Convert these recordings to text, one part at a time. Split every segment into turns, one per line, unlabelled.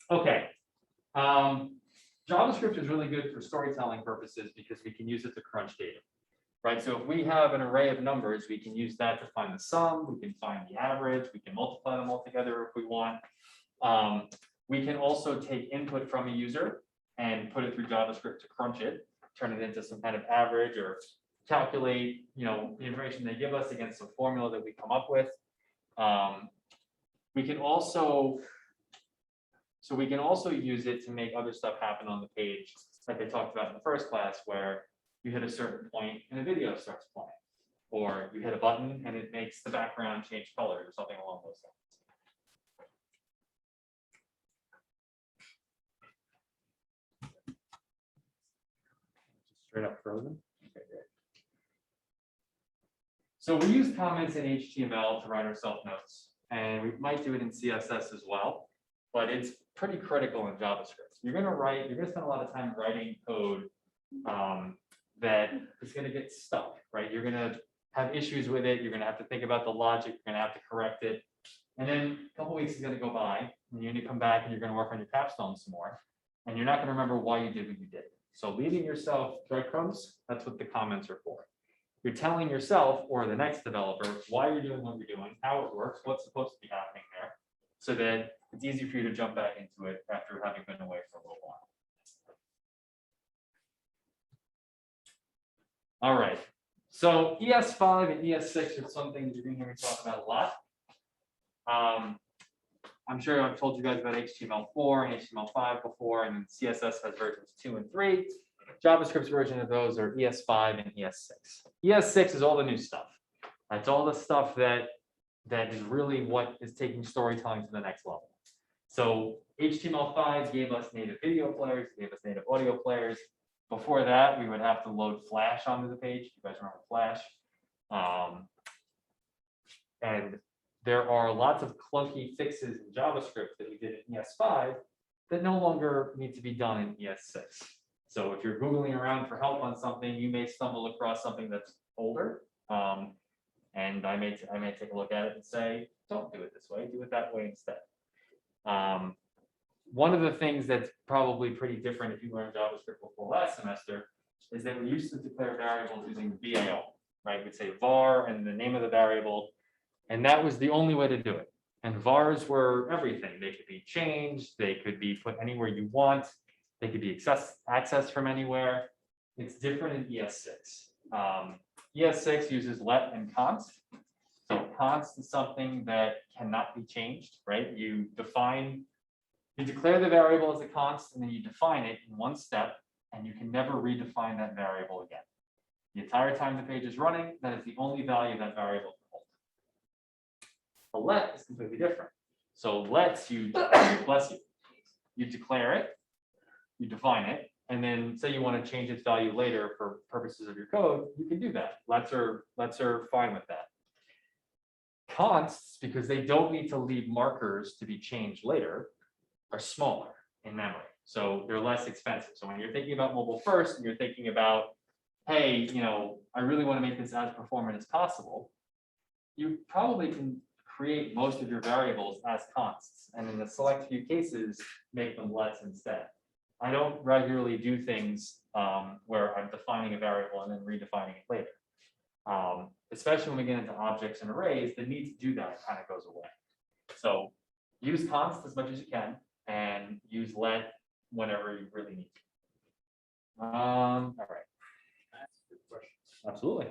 Okay. JavaScript is really good for storytelling purposes because we can use it to crunch data, right? So if we have an array of numbers, we can use that to find the sum, we can find the average, we can multiply them all together if we want. We can also take input from a user and put it through JavaScript to crunch it, turn it into some kind of average or calculate, the information they give us against some formula that we come up with. We can also use it to make other stuff happen on the page, like I talked about in the first class, where you hit a certain point and a video starts playing, or you hit a button and it makes the background change colors or something along those lines. Straight up frozen. Okay, great. So we use comments in HTML to write our self notes, and we might do it in CSS as well, but it's pretty critical in JavaScript. You're going to spend a lot of time writing code that is going to get stuck, right? You're going to have issues with it. You're going to have to think about the logic. You're going to have to correct it. And then a couple weeks is going to go by, and you're going to come back and you're going to work on your capstone some more, and you're not going to remember why you did what you did. So leaving yourself breadcrumbs, that's what the comments are for. You're telling yourself or the next developer why you're doing what you're doing, how it works, what's supposed to be happening there, so that it's easy for you to jump back into it after having been away for a little while. All right, so ES5 and ES6 are some things you're going to hear me talk about a lot. I'm sure I've told you guys about HTML4 and HTML5 before, and then CSS has versions 2 and 3. JavaScript's version of those are ES5 and ES6. ES6 is all the new stuff. That's all the stuff that is really what is taking storytelling to the next level. So HTML5 gave us native video players, gave us native audio players. Before that, we would have to load Flash onto the page. You guys remember Flash? And there are lots of clunky fixes in JavaScript that we did in ES5 that no longer need to be done in ES6. So if you're Googling around for help on something, you may stumble across something that's older. And I may take a look at it and say, don't do it this way, do it that way instead. One of the things that's probably pretty different if you learned JavaScript before last semester is that we used to declare variables using VAL, right? We'd say var and the name of the variable, and that was the only way to do it. And vars were everything. They could be changed, they could be put anywhere you want, they could be accessed from anywhere. It's different in ES6. ES6 uses let and const. So const is something that cannot be changed, right? You declare the variable as a const, and then you define it in one step, and you can never redefine that variable again. The entire time the page is running, that is the only value that variable can hold. A let is completely different. So lets you, bless you, you declare it, you define it, and then say you want to change its value later for purposes of your code, you can do that. Lets are fine with that. Consts, because they don't need to leave markers to be changed later, are smaller in memory. So they're less expensive. So when you're thinking about mobile first and you're thinking about, hey, I really want to make this as performant as possible, you probably can create most of your variables as consts. And in the select few cases, make them lets instead. I don't regularly do things where I'm defining a variable and then redefining it later. Especially when we get into objects and arrays, the need to do that kind of goes away. So use const as much as you can and use let whenever you really need to. All right.
That's a good question.
Absolutely.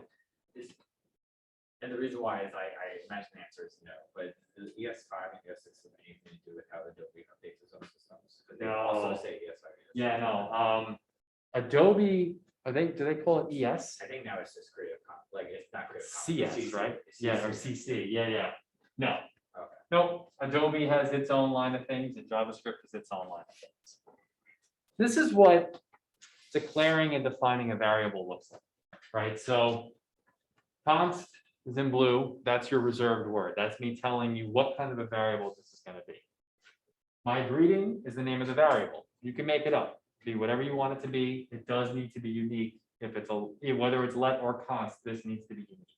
And the reason why is I imagine the answer is no, but the ES5 and ES6 have anything to do with how Adobe updates its own systems? Because they also say ES5.
Yeah, no. Adobe, do they call it ES?
I think now it's just Creative Commons, like it's not Creative Commons.
CS, right?
It's
Yeah, or CC. Yeah. No. Okay. Nope. Adobe has its own line of things, and JavaScript has its own line of things. This is what declaring and defining a variable looks like, right? So const is in blue. That's your reserved word. That's me telling you what kind of a variable this is going to be. My greeting is the name of the variable. You can make it up, be whatever you want it to be. It does need to be unique. If it's whether it's let or const, this needs to be unique.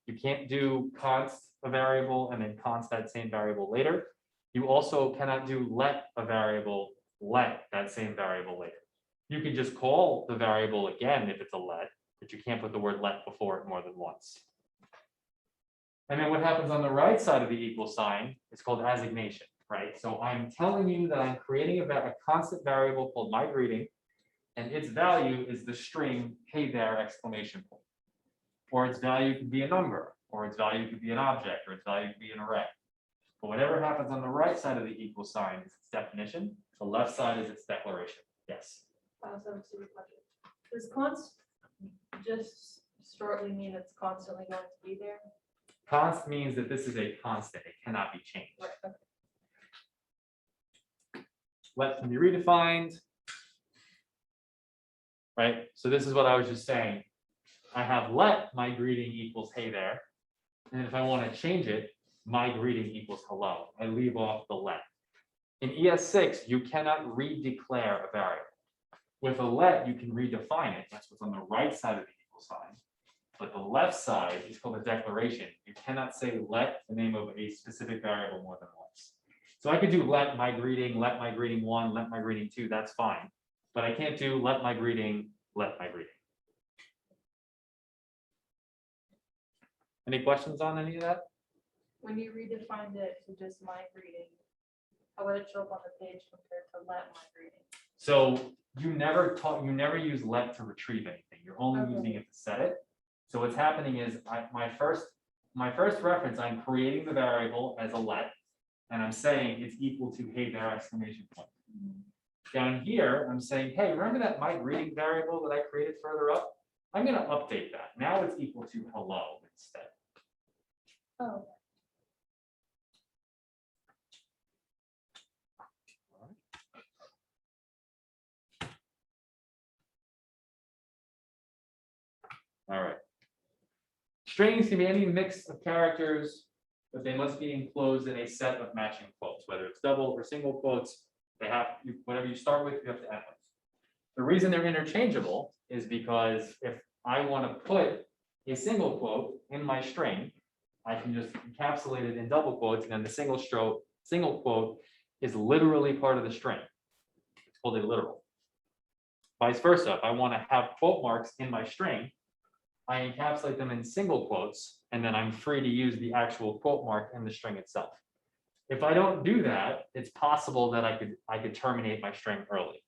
You can't do const a variable and then const that same variable later, You also cannot do let a variable let that same variable later. You can just call the variable again if it's a let, but you can't put the word let before it more than once. And then what happens on the right side of the equal sign is called assignation, right? So I'm telling you that I'm creating a constant variable called my greeting, and its value is the string hey there exclamation point. Or its value could be a number, or its value could be an object, or its value could be an array. But whatever happens on the right side of the equal sign is its definition. The left side is its declaration. Yes.
Does const just shortly mean it's constantly going to be there?
Const means that this is a constant. It cannot be changed.
Right, okay.
Let can be redefined. Right? So this is what I was just saying. I have let my greeting equals hey there. And if I want to change it, my greeting equals hello. I leave off the let. In ES6, you cannot redeclare a variable. With a let, you can redefine it. That's what's on the right side of the equal sign. But the left side is called a declaration. You cannot say let the name of a specific variable more than once. So I could do let my greeting 1, let my greeting 2, that's fine. But I can't do let my greeting, let my greeting. Any questions on any of that?
When you redefined it to just my greeting, how would it show up on the page compared to let my greeting?
So you never use let to retrieve anything. You're only
Okay.
using it to set it. So what's happening is my first reference, I'm creating the variable as a let, and I'm saying it's equal to hey there exclamation point. Down here, I'm saying, hey, remember that my greeting variable that I created further up? I'm going to update that. Now it's equal to hello instead.
Oh,
All right. Strings can be any mix of characters, but they must be enclosed in a set of matching quotes, whether it's double or single quotes. They have, whatever you start with, you have to end with. The reason they're interchangeable is because if I want to put a single quote in my string, I can just encapsulate it in double quotes, and then the single quote is literally part of the string. It's called a literal. Vice versa, if I want to have quote marks in my string, I encapsulate them in single quotes, and then I'm free to use the actual quote mark in the string itself. If I don't do that, it's possible that I could terminate my string early.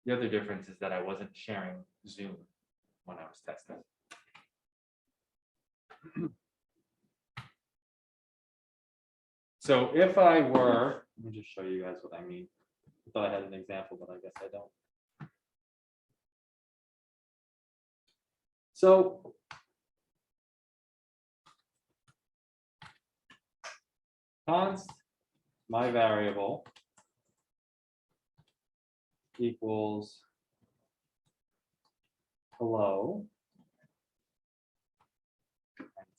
The other difference is that I wasn't sharing Zoom when I was testing. So if I were, let me just show you guys what I mean. I thought I had an example, but I guess I don't. So const my variable equals hello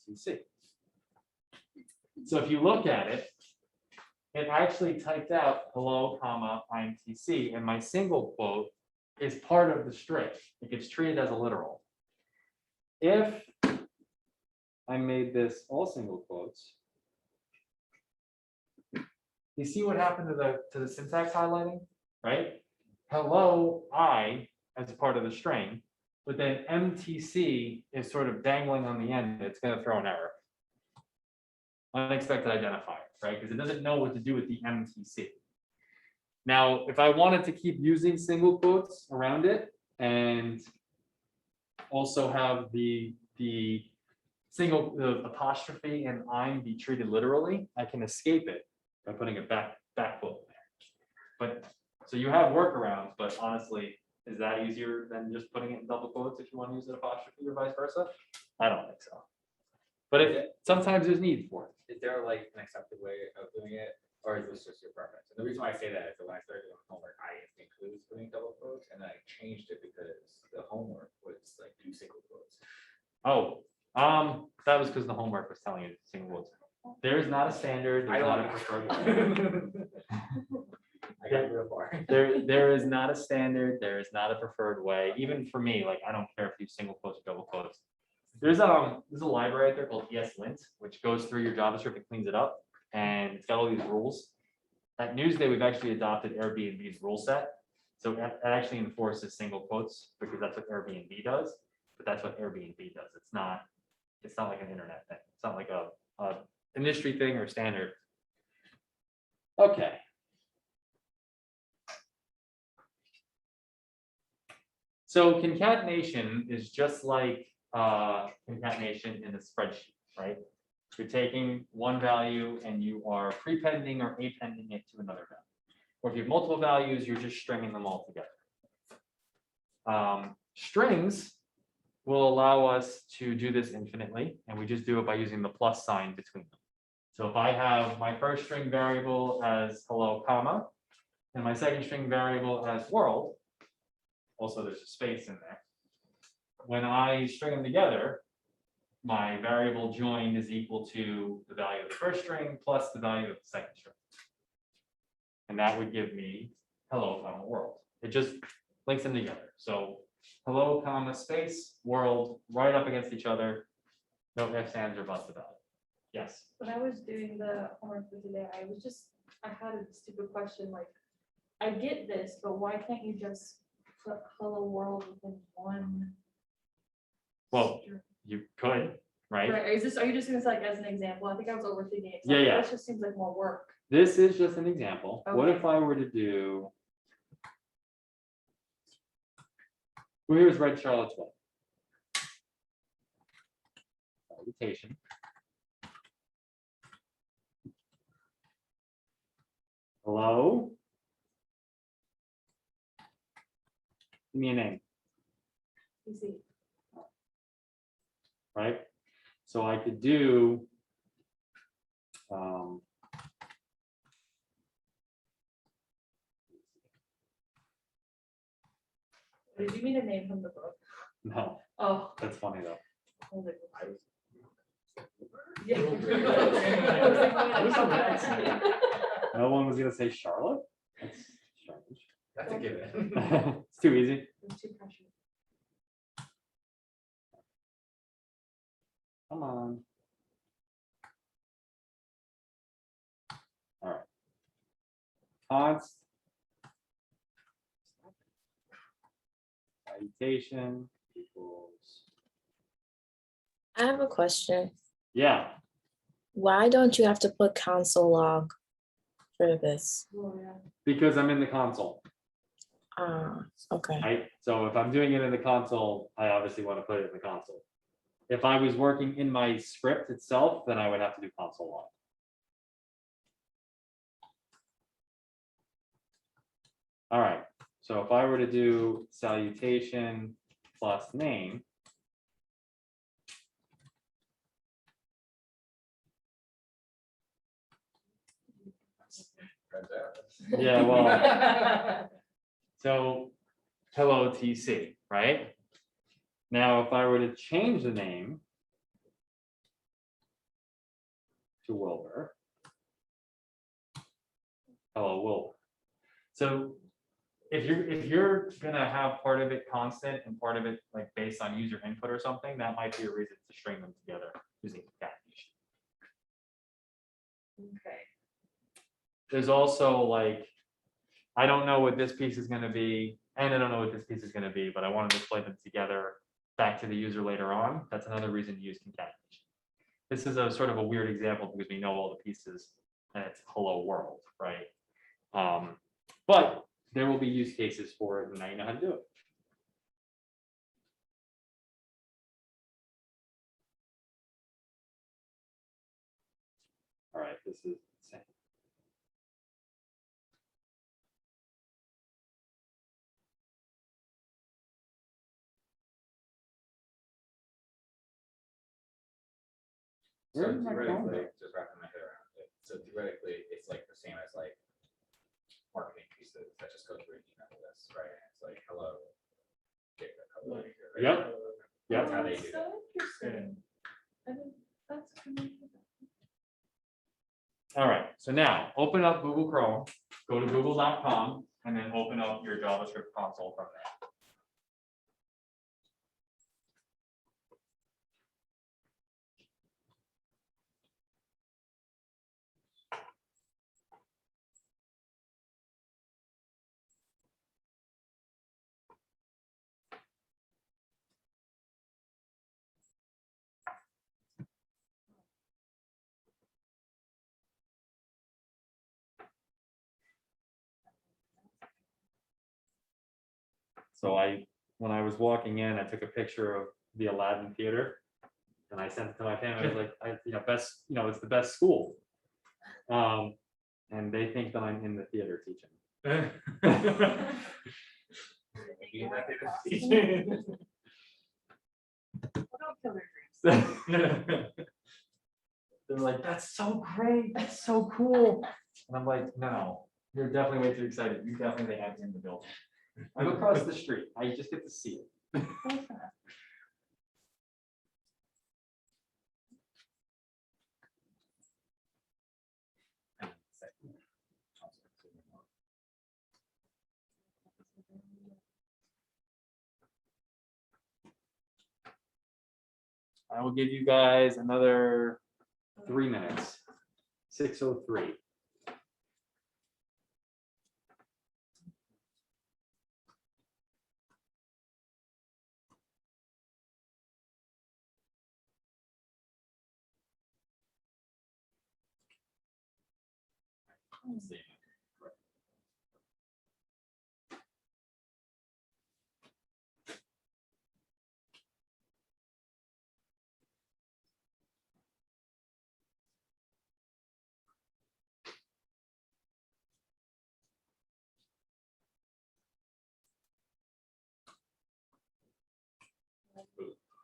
MTC. So if you look at it, it actually typed out hello, comma, IMTC, and my single quote is part of the string. It gets treated as a literal. If I made this all single quotes, you see what happened to the syntax highlighting, right? Hello, I as part of the string, but then MTC is sort of dangling on the end. It's going to throw an error. Unexpected identifier, right? Because it doesn't know what to do with the MTC. Now, if I wanted to keep using single quotes around it and also have the single apostrophe and I'm be treated literally, I can escape it by putting a back quote there. But so you have workarounds, but honestly, is that easier than just putting it in double quotes if you want to use an apostrophe or vice versa? I don't think so. But sometimes there's need for it.
Is there like an accepted way of doing it, or is this just your preference? And the reason why I say that is that when I started doing homework, I included putting double quotes, and then I changed it because the homework was like 2 single quotes.
Oh, that was because the homework was telling you single quotes. There's not a standard.
I
There's
don't
not a
know.
preferred way.
I got real far. are.
There is not a standard, there is not a preferred way, even for me, like, I don't care if you single quotes or double quotes. There's a library out there called ESLint, which goes through your JavaScript and cleans it up, and it's got all these rules. At Newsday, we've actually adopted Airbnb's rule set, so that actually enforces single quotes, because that's what Airbnb does, but that's what Airbnb does, it's not like an internet thing, it's not like a industry thing or standard. Okay. So concatenation is just like concatenation in a spreadsheet, right? You're taking one value and you are prepending or appending it to another value. Or if you have multiple values, you're just stringing them all together. Strings will allow us to do this infinitely, and we just do it by using the plus sign between them. So if I have my first string variable as hello, comma, and my second string variable as world, also there's a space in there. When I string them together, my variable join is equal to the value of the first string plus the value of the second string. And that would give me hello, comma, world. It just links them together. So hello, comma, space, world, right up against each other. No ifs, ands, or buts about it. Yes.
When I was doing the homework for today, I had a stupid question, like, I get this, but why can't you just put hello world within one?
Well,
string?
you could, right?
Right, are you just gonna say like as an example? I think I was overthinking it.
Yeah, yeah.
This just seems like more work.
This is just an example. What
Okay.
if I were to do? Well, here's red Charlotte's Web. Salutation. Hello? Give me a name,
Easy.
right? So I could do
Did you mean a name from the book?
no,
Oh.
that's funny though.
I was like,
I was-
yeah.
I was on that side.
No one was gonna say Charlotte? That's strange.
That's a given.
It's too easy.
It's too pressured.
Come on. All right. Const. Salutation equals,
I have a question.
yeah,
Why don't you have to put console log for this?
Oh, yeah.
because I'm in the console,
Okay.
right? So if I'm doing it in the console, I obviously want to put it in the console. If I was working in my script itself, then I would have to do console log. All right, so if I were to do salutation plus name,
Turns out.
yeah, well, so hello TC, right? Now, if I were to change the name to Wilbur, hello Wilbur. So if you're gonna have part of it constant and part of it like based on user input or something, that might be a reason to string them together using concatenation.
Okay.
There's also like, I don't know what this piece is gonna be, and I don't know what this piece is gonna be, but I want to display them together back to the user later on. That's another reason to use concatenation. This is a sort of a weird example because we know all the pieces and it's hello world, right? But there will be use cases for it, and now you know how to do it. All right, this is insane.
So
Where did my phone
theoretically,
go?
just wrapping my head around it, so theoretically, it's like the same as like marketing pieces that just go through an email list, right? And it's like, hello. get a couple of here, right?
Yep. Yep.
That's how they
Oh,
do
so
that.
interesting. I didn't- that's amazing.
All right, so now open up Google Chrome, go to google.com and then open up your JavaScript console from there. So when I was walking in, I took a picture of the Aladdin Theater. And I sent it to my family, I was like, best, it's the best school. And they think that I'm in the theater teaching. They're like, that's so great, that's so cool. And I'm like, no, you're definitely way too excited. You definitely have me in the building. I'm across the street. I just get to see it. I will give you guys another 3 minutes. 6:03.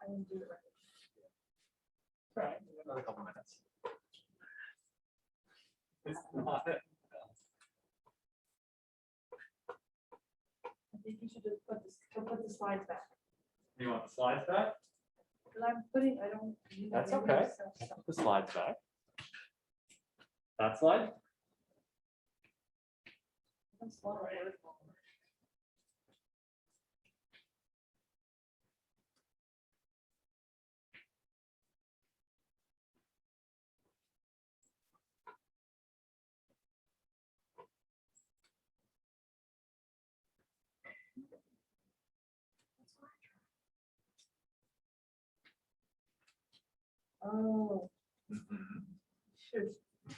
I didn't do it right.
Right, another couple minutes. It's not-
I think you should just put the slides back.
You want the slides back?
Because I'm putting, I don't.
That's okay. The slides back. That slide?
Oh, shoot. In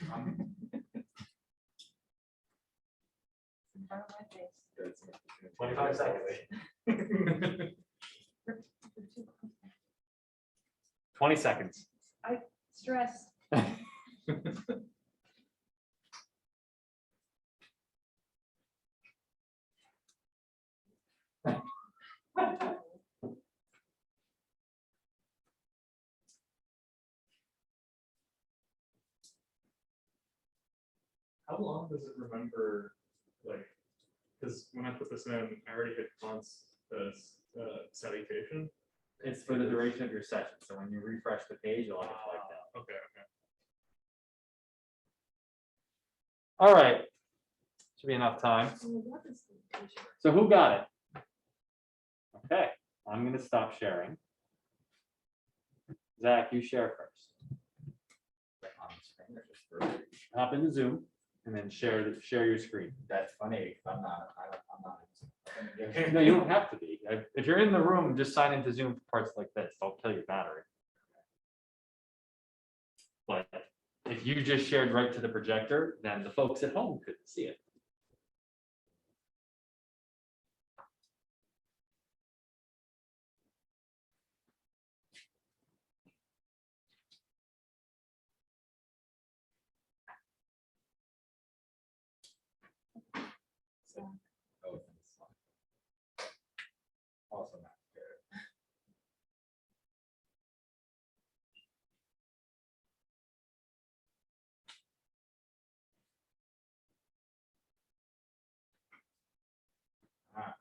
front of my face.
25 seconds. 20 seconds.
Stress.
How long does it remember, like, because when I put this in, I already hit fonts as salutation.
It's for the duration of your session, so when you refresh the page, you'll have it flagged out.
Okay, okay.
All right. Should be enough time. So who got it? Okay, I'm gonna stop sharing. Zach, you share first.
On the screen or just for-
Hop into Zoom and then share your screen.
That's funny, 'cause I'm not.
No, you don't have to be. If you're in the room, just sign into Zoom for parts like this. Don't kill your battery. But if you just shared right to the projector, then the folks at home couldn't see it.
Oh, it's fine. Also not good. Ah,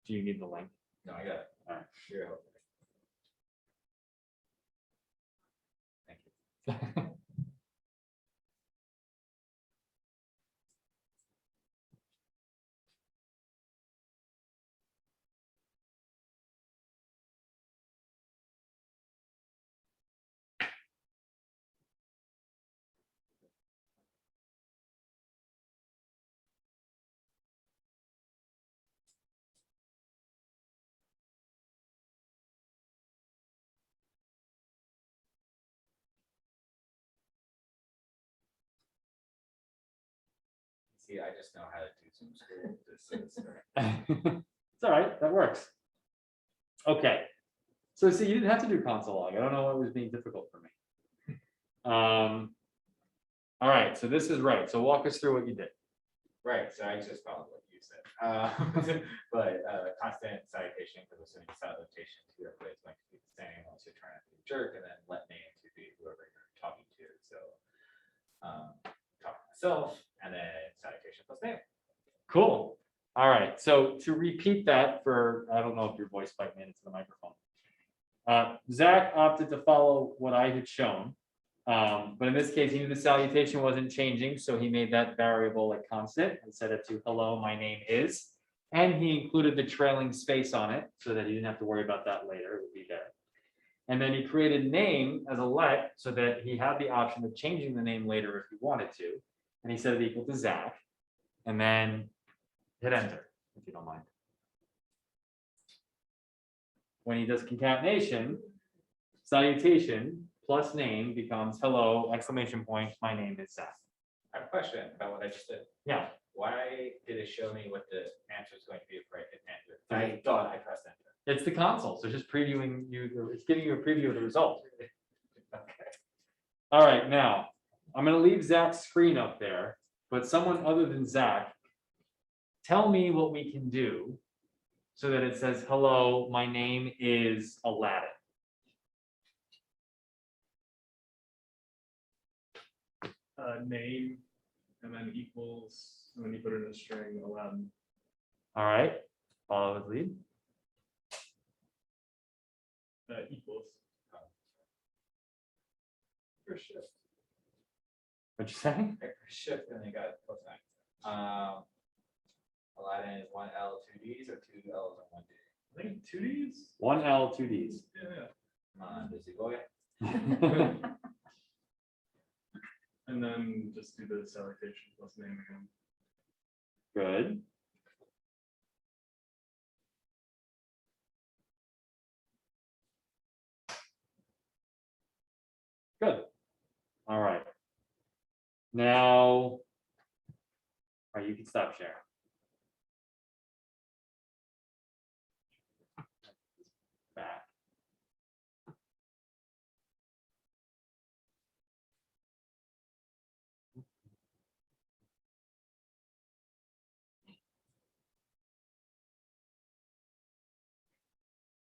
Do you need the link?
no, I got it.
Alright.
You're helping. See, I just know how to do Zoom school. This is
It's all right, that works. Okay, so see, you didn't have to do console log. I don't know what was being difficult for me. All right, so this is right. So walk us through what you did.
right. So I just followed what you said. But constant salutation, because assuming salutation to everybody is going to be the same, unless you're trying to be a jerk, and then let name to be whoever you're talking to. So talk to myself, and then salutation plus name.
Cool. All right, so to repeat that for, I don't know if your voice spike made it to the microphone. Zach opted to follow what I had shown. But in this case, he knew the salutation wasn't changing, so he made that variable a constant and set it to hello, my name is. And he included the trailing space on it so that he didn't have to worry about that later, it would be there. And then he created name as a let so that he had the option of changing the name later if he wanted to. And he set it equal to Zach. And then hit enter, if you don't mind. When he does concatenation, salutation plus name becomes hello, exclamation point, my name is Zach.
I have a question about what I just did.
Yeah,
Why did it show me what the answer is going to be if I hit enter? I thought I pressed enter.
it's the console, so just previewing you, it's giving you a preview of the result.
Okay.
All right, now, I'm gonna leave Zach's screen up there, but someone other than Zach, tell me what we can do so that it says, hello, my name is Aladdin.
Name, and then equals, and then you put it in a string, Aladdin.
All right, follow his lead.
Equals.
For shift.
What'd you say?
I pressed shift and then got plus nine. Aladdin is 1L, 2Ds, or 2 L's and 1 D.
I think 2Ds?
1L, 2Ds.
Yeah.
Come on, does he go yet?
And then just do the salutation plus name again.
Good. Good. All right. Now, all right, you can stop sharing. Back.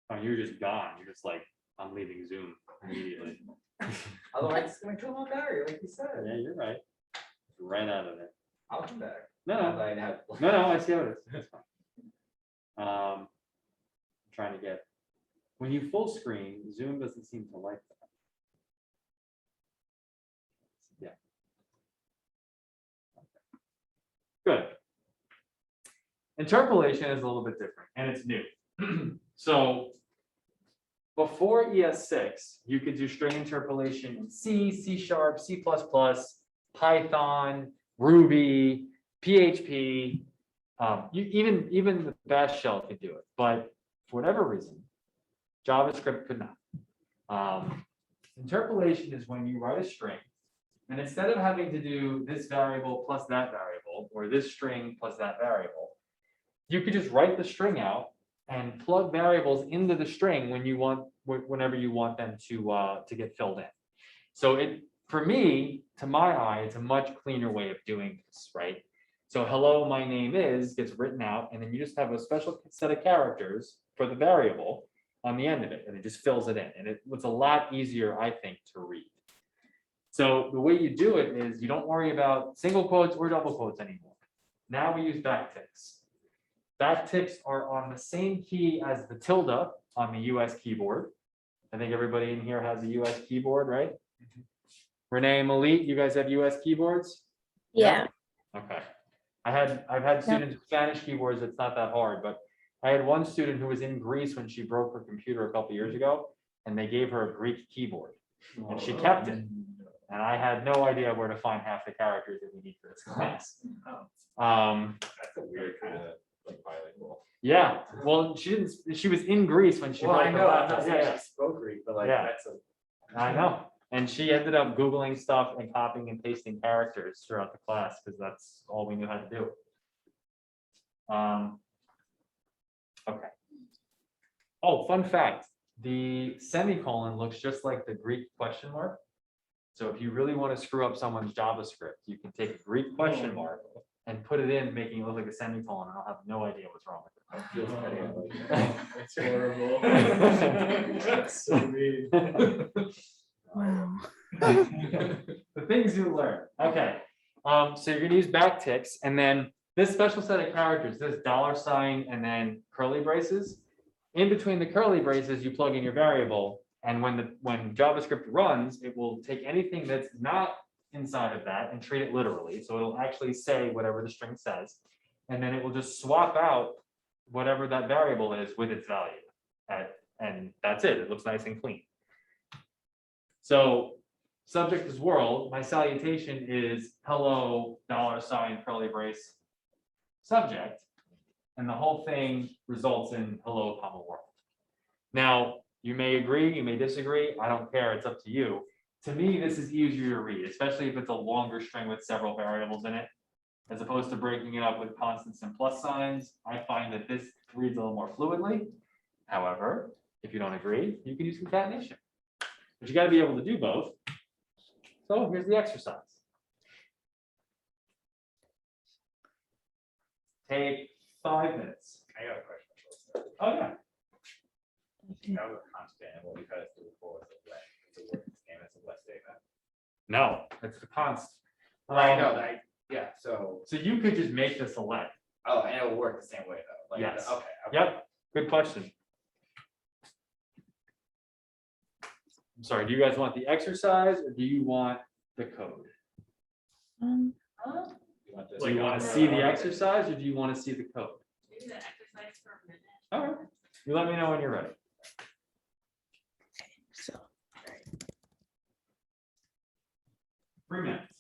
Oh, you're just gone. You're just like, I'm leaving Zoom immediately.
Otherwise, it's gonna kill my battery, like you said.
Yeah, you're right. Right out of it.
I'll come back.
No,
Now
no,
that I have-
no, I see how it is. It's fine. I'm trying to get, when you full screen, Zoom doesn't seem to like that. Yeah. Good. Interpolation is a little bit different and it's new. So before ES6, you could do string interpolation in C, C#, C++, Python, Ruby, PHP. Even the Bash shell could do it, but for whatever reason, JavaScript could not. Interpolation is when you write a string, and instead of having to do this variable plus that variable, or this string plus that variable, you could just write the string out and plug variables into the string when you want, whenever you want them to get filled in. So it, for me, to my eye, it's a much cleaner way of doing this, right? So hello, my name is gets written out, and then you just have a special set of characters for the variable on the end of it, and it just fills it in. And it's a lot easier, I think, to read. So the way you do it is you don't worry about single quotes or double quotes anymore. Now we use backticks. Backticks are on the same key as the tilde on the US keyboard. I think everybody in here has a US keyboard, right? Renee and Malik, you guys have US keyboards?
Yeah,
Okay. I've had students with Spanish keyboards, it's not that hard, but I had one student who was in Greece when she broke her computer a couple years ago, and they gave her a Greek keyboard, and she kept it. And I had no idea where to find half the characters that we need for this class.
That's a weird kind of like bilingual.
Yeah, well, she was in Greece when she
Well,
broke
I
her
know, I'm
laptop.
not
Yeah,
saying
yeah.
she spoke Greek, but like,
Yeah.
that's a.
I know, and she ended up Googling stuff and copying and pasting characters throughout the class, because that's all we knew how to do. Okay. Oh, fun fact, the semicolon looks just like the Greek question mark. So if you really want to screw up someone's JavaScript, you can take a Greek question mark and put it in, making it look like a semicolon, and I'll have no idea what's wrong with it.
Feels pretty ugly.
It's horrible. That's so mean.
wow.
The things you learn. Okay, so you're gonna use backticks, and then this special set of characters, this $, and then curly braces. In between the curly braces, you plug in your variable, and when JavaScript runs, it will take anything that's not inside of that and treat it literally. So it'll actually say whatever the string says, and then it will just swap out whatever that variable is with its value. And that's it. It looks nice and clean. So subject is world. My salutation is hello, $, curly brace, subject. And the whole thing results in hello, comma, world. Now, you may agree, you may disagree. I don't care. It's up to you. To me, this is easier to read, especially if it's a longer string with several variables in it, as opposed to breaking it up with constants and plus signs. I find that this reads a little more fluidly. However, if you don't agree, you can use concatenation. But you got to be able to do both. So here's the exercise. Take 5 minutes.
I got a question. for this.
Oh, yeah.
That was a constant, and what we had to do before was a let. It's a word in this game, it's a let statement.
No, it's the const.
I know that, yeah, so,
So you could just make this a let.
oh, and it'll work the same way though, like,
Yes.
okay.
Yep, good question. I'm sorry, do you guys want the exercise or do you want the code?
Huh?
You want this?
Do you want to see the exercise or do you want to see the code?
Maybe the exercise for a minute.
All right, you let me know when you're ready.
So
3 minutes.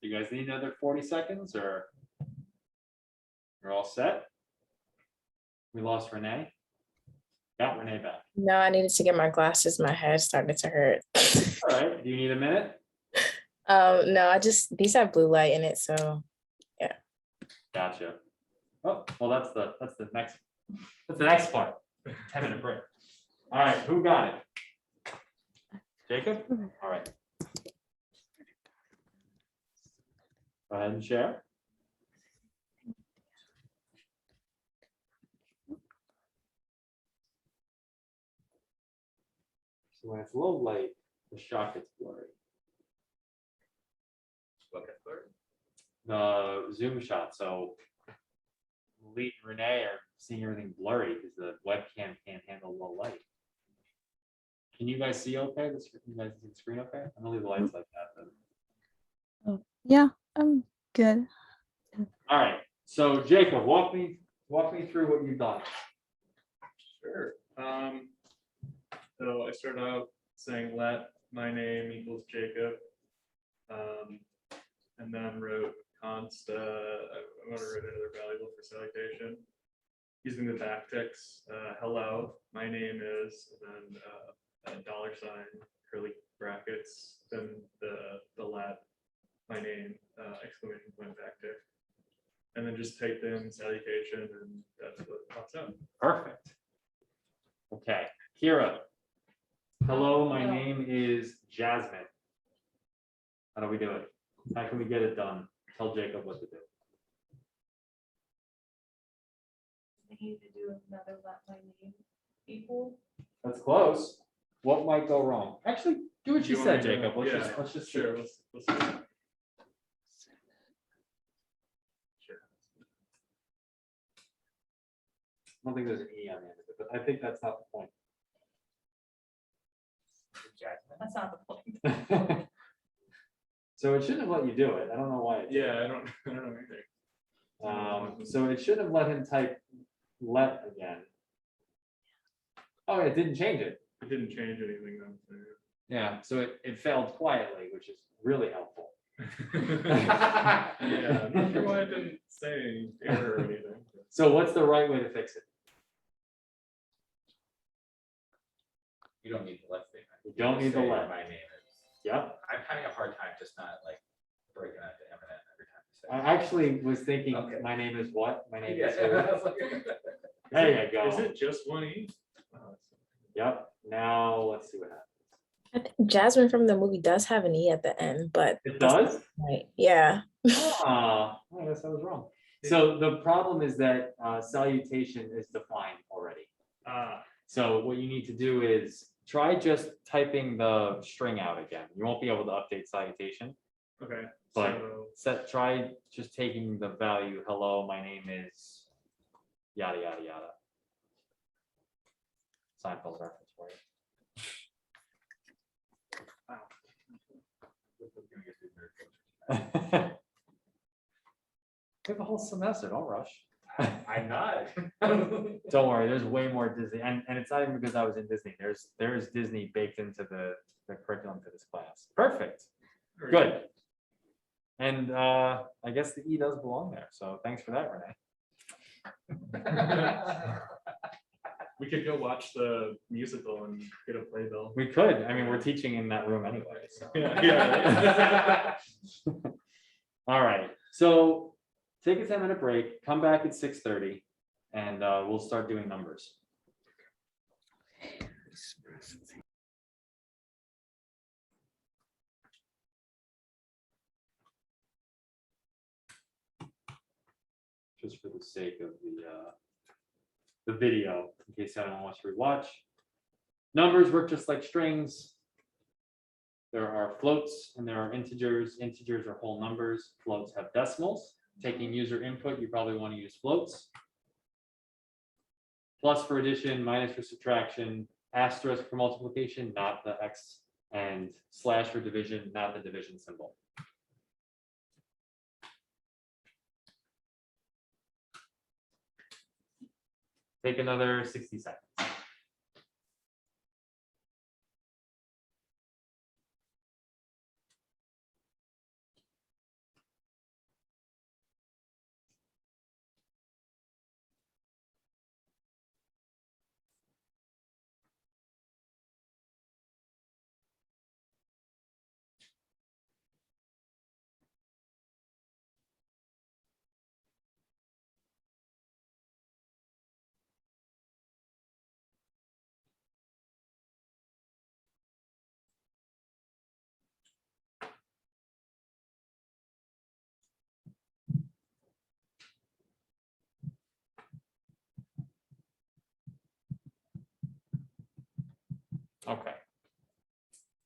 You guys need another 40 seconds or you're all set? We lost Renee. Got Renee back.
no, I needed to get my glasses. My head started to hurt.
All right, do you need a minute?
No, these have blue light in it, so
Gotcha. Oh, well, that's the next part. 10-minute break. All right, who got it? Jacob? All right. Go ahead and share. So when it's a little light, the shot gets blurry.
Look at third.
The zoom shot, so Lee and Renee are seeing everything blurry because the webcam can't handle low light. Can you guys see okay? You guys see the screen okay? I'm gonna leave the lights like that then.
Yeah, I'm good.
All right, so Jacob, walk me through what you've done.
Sure. So I started out saying let my name equals Jacob. And then wrote const, I want to write another variable for salutation. Using the backticks, hello, my name is, and then $, curly brackets, then the let, my name, exclamation point backtick. And then just typed in salutation and that's what pops up.
Perfect. Okay, Kira. Hello, my name is Jasmine. How do we do it? How can we get it done? Tell Jacob what to do.
I need to do another let my name equal.
That's close. What might go wrong? Actually, do what
Do
you
you
said,
want me to-
Jacob.
yeah,
Let's just
Sure, let's do that.
I don't think there's an E on the end of it, but I think that's not the point.
Jasmine.
That's not the point.
So it shouldn't have let you do it. I don't know why. It did.
Yeah, I don't know anything.
So it should have let him type let again. Oh, it didn't change it.
It didn't change anything though. so-
Yeah, so it failed quietly, which is really helpful.
Yeah, I'm not sure why it didn't say error or anything.
So what's the right way to fix it?
You don't need the let statement.
You don't need the
Say
let.
My name is,
Yep.
I'm having a hard time just not like breaking out to Eminem every time you say.
I actually was thinking,
Okay.
my name is what? My name is
Yeah,
who?
I was like-
There you
Is
go.
it just one E? Oh,
Yep. Now let's see what happens.
I think Jasmine from the movie does have an E at the end, but
It
that's not
does?
right. Yeah.
Ah, I guess I was wrong. So the problem is that salutation is defined already. So what you need to do is try just typing the string out again. You won't be able to update salutation.
okay.
But-
So,
Try just taking the value, hello, my name is yada, yada, yada. Seinfeld reference for you. We have a whole semester, don't rush.
I'm not.
Don't worry, there's way more Disney, and it's not even because I was in Disney. There's Disney baked into the curriculum for this class. Perfect,
very
good. And I guess the E does belong there, so thanks for that, Renee.
We could go watch the musical and get a playbill.
We could, I mean, we're teaching in that room anyway, so.
Yeah.
All right, so take a 10-minute break, come back at 6:30, and we'll start doing numbers. Just for the sake of the video, in case anyone wants to rewatch. Numbers work just like strings. There are floats and there are integers. Integers are whole numbers. Floats have decimals. Taking user input, you probably want to use floats. Plus for addition, minus for subtraction, asterisk for multiplication, not the X, and slash for division, not the division symbol. Take another 60 seconds.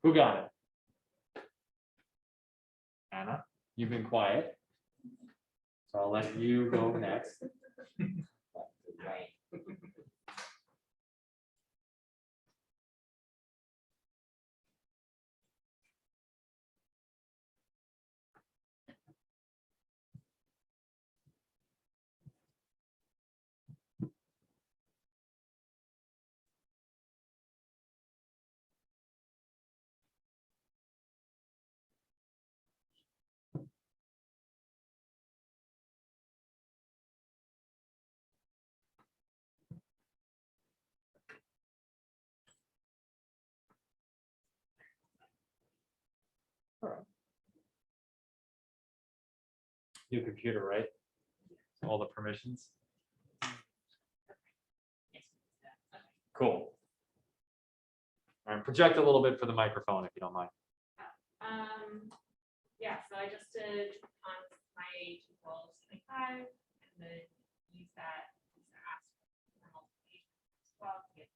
Who got it? Anna, you've been quiet. So I'll let you go next. New computer, right? All the permissions. Cool. All right, project a little bit for the microphone if you don't mind.
Yeah, so I just did on my age equals 25 and then use that to ask for multiplication as well to get.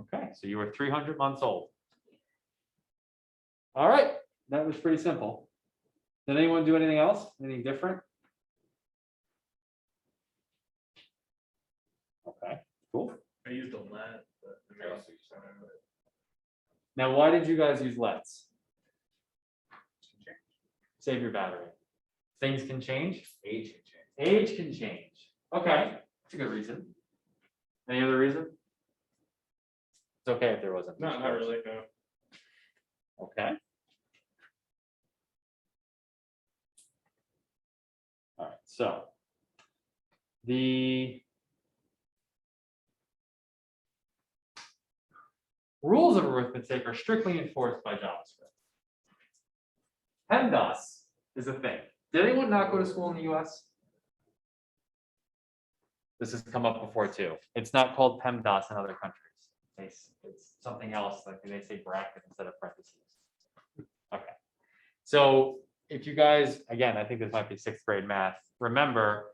Okay, so you were 300 months old. All right, that was pretty simple. Did anyone do anything else? Anything different? Okay, cool.
I used a lat, but I
I
mean,
also use that, but
Now, why did you guys use LEDs? Save your battery. Things can change.
age can change.
Age can change. Okay, that's a good reason. Any other reason? It's okay if there wasn't.
not really, no.
Okay. All right, so the rules of arithmetic are strictly enforced by JavaScript. PEMDAS is a thing. Did anyone not go to school in the US? This has come up before too. It's not called PEMDAS in other countries. It's something else, like they say bracket instead of parentheses. Okay. So if you guys, again, I think this might be sixth grade math, remember,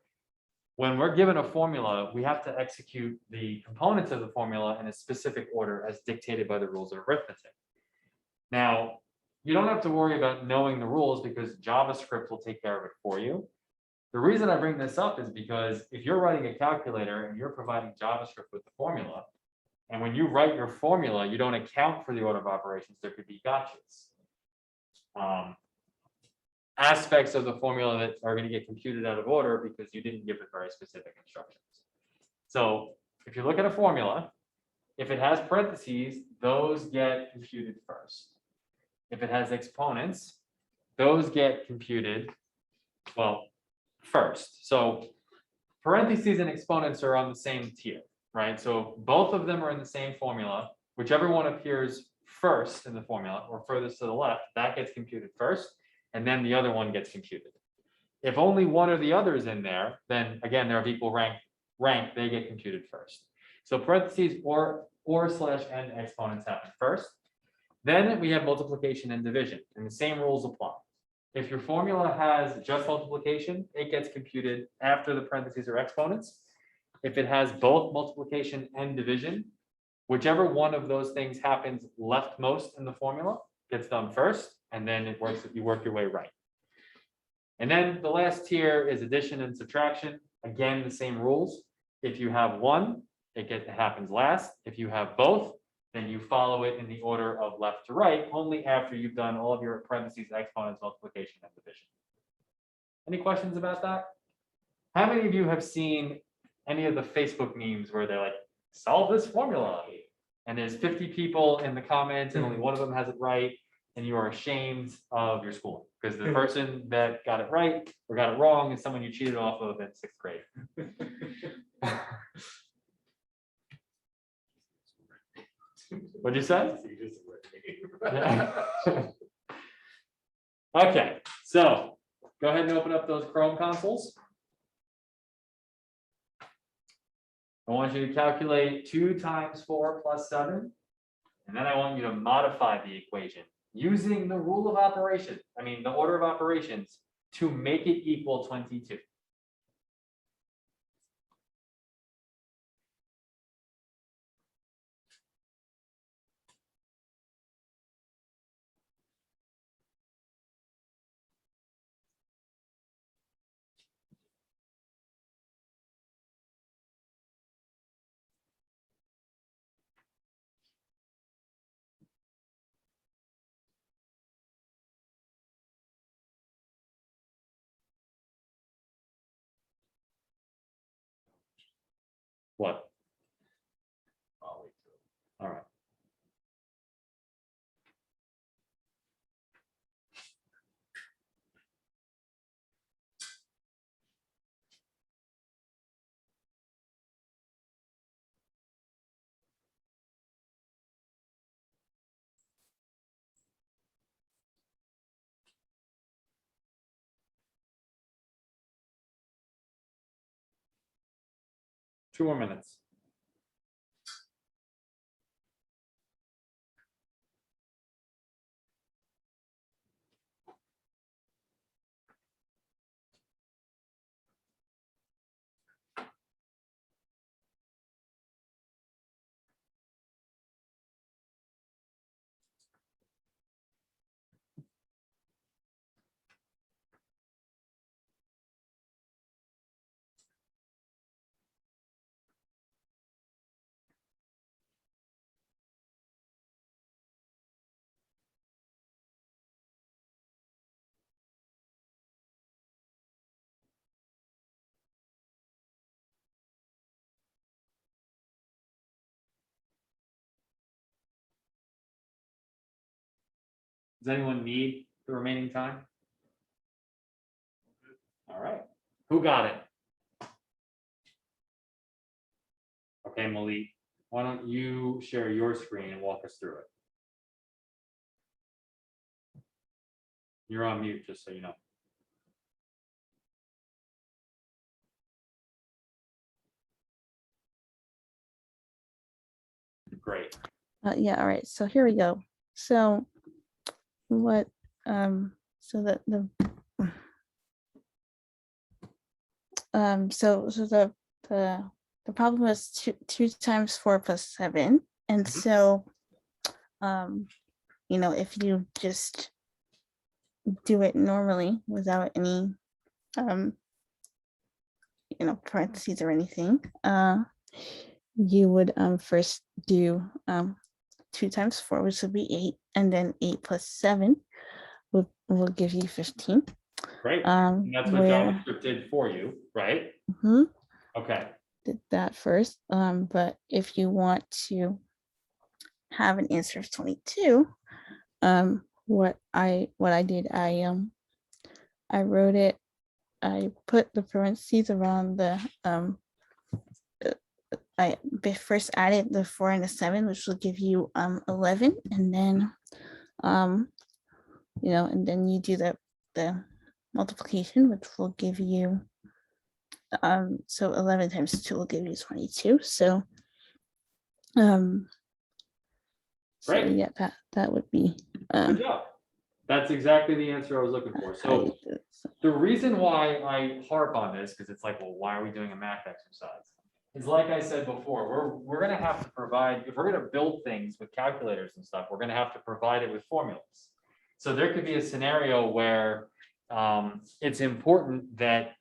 when we're given a formula, we have to execute the components of the formula in a specific order as dictated by the rules of arithmetic. Now, you don't have to worry about knowing the rules because JavaScript will take care of it for you. The reason I bring this up is because if you're writing a calculator and you're providing JavaScript with the formula, and when you write your formula, you don't account for the order of operations, there could be gotchas. Aspects of the formula that are going to get computed out of order because you didn't give it very specific instructions. So if you look at a formula, if it has parentheses, those get computed first. If it has exponents, those get computed, well, first. So parentheses and exponents are on the same tier, right? So both of them are in the same formula. Whichever one appears first in the formula or furthest to the left, that gets computed first, and then the other one gets computed. If only one or the other is in there, then again, they're of equal rank, they get computed first. So parentheses or slash and exponents happen first. Then we have multiplication and division, and the same rules apply. If your formula has just multiplication, it gets computed after the parentheses or exponents. If it has both multiplication and division, whichever one of those things happens leftmost in the formula gets done first, and then it works, you work your way right. And then the last tier is addition and subtraction. Again, the same rules. If you have one, it happens last. If you have both, then you follow it in the order of left to right, only after you've done all of your parentheses, exponents, multiplication, and division. Any questions about that? How many of you have seen any of the Facebook memes where they're like, solve this formula? And there's 50 people in the comments and only one of them has it right, and you are ashamed of your schooling because the person that got it right or got it wrong is someone you cheated off of in sixth grade. What'd you say? Yeah. Okay, so go ahead and open up those Chrome consoles. I want you to calculate 2 times 4 plus 7. And then I want you to modify the equation using the rule of operation, the order of operations, to make it equal 22. 2 more minutes. Does anyone need the remaining time? All right, who got it? Okay, Malik, why don't you share your screen and walk us through it? You're on mute, just so you know. Great.
Yeah, all right. So here we go. So what so the problem is two times 4 plus 7. And
Mhm.
so you know, if you just do it normally without any you know, parentheses or anything, you would first do 2 times 4, which would be 8, and then 8 plus 7 will give you 15.
Great. And that's what
Where
JavaScript did for you, right?
mhm,
Okay.
did that first. But if you want to have an answer of 22, what I did, I wrote it, I put the parentheses around the I first added the 4 and the 7, which will give you 11, and then you know, and then you do the multiplication, which will give you so 11 times 2 will give you 22. So so
Great.
yeah, that would be
Good job. That's exactly the answer I was looking for.
how you
So
do it. So,
the reason why I harp on this, because it's like, well, why are we doing a math exercise? Is like I said before, we're gonna have to provide, if we're gonna build things with calculators and stuff, we're gonna have to provide it with formulas. So there could be a scenario where it's important that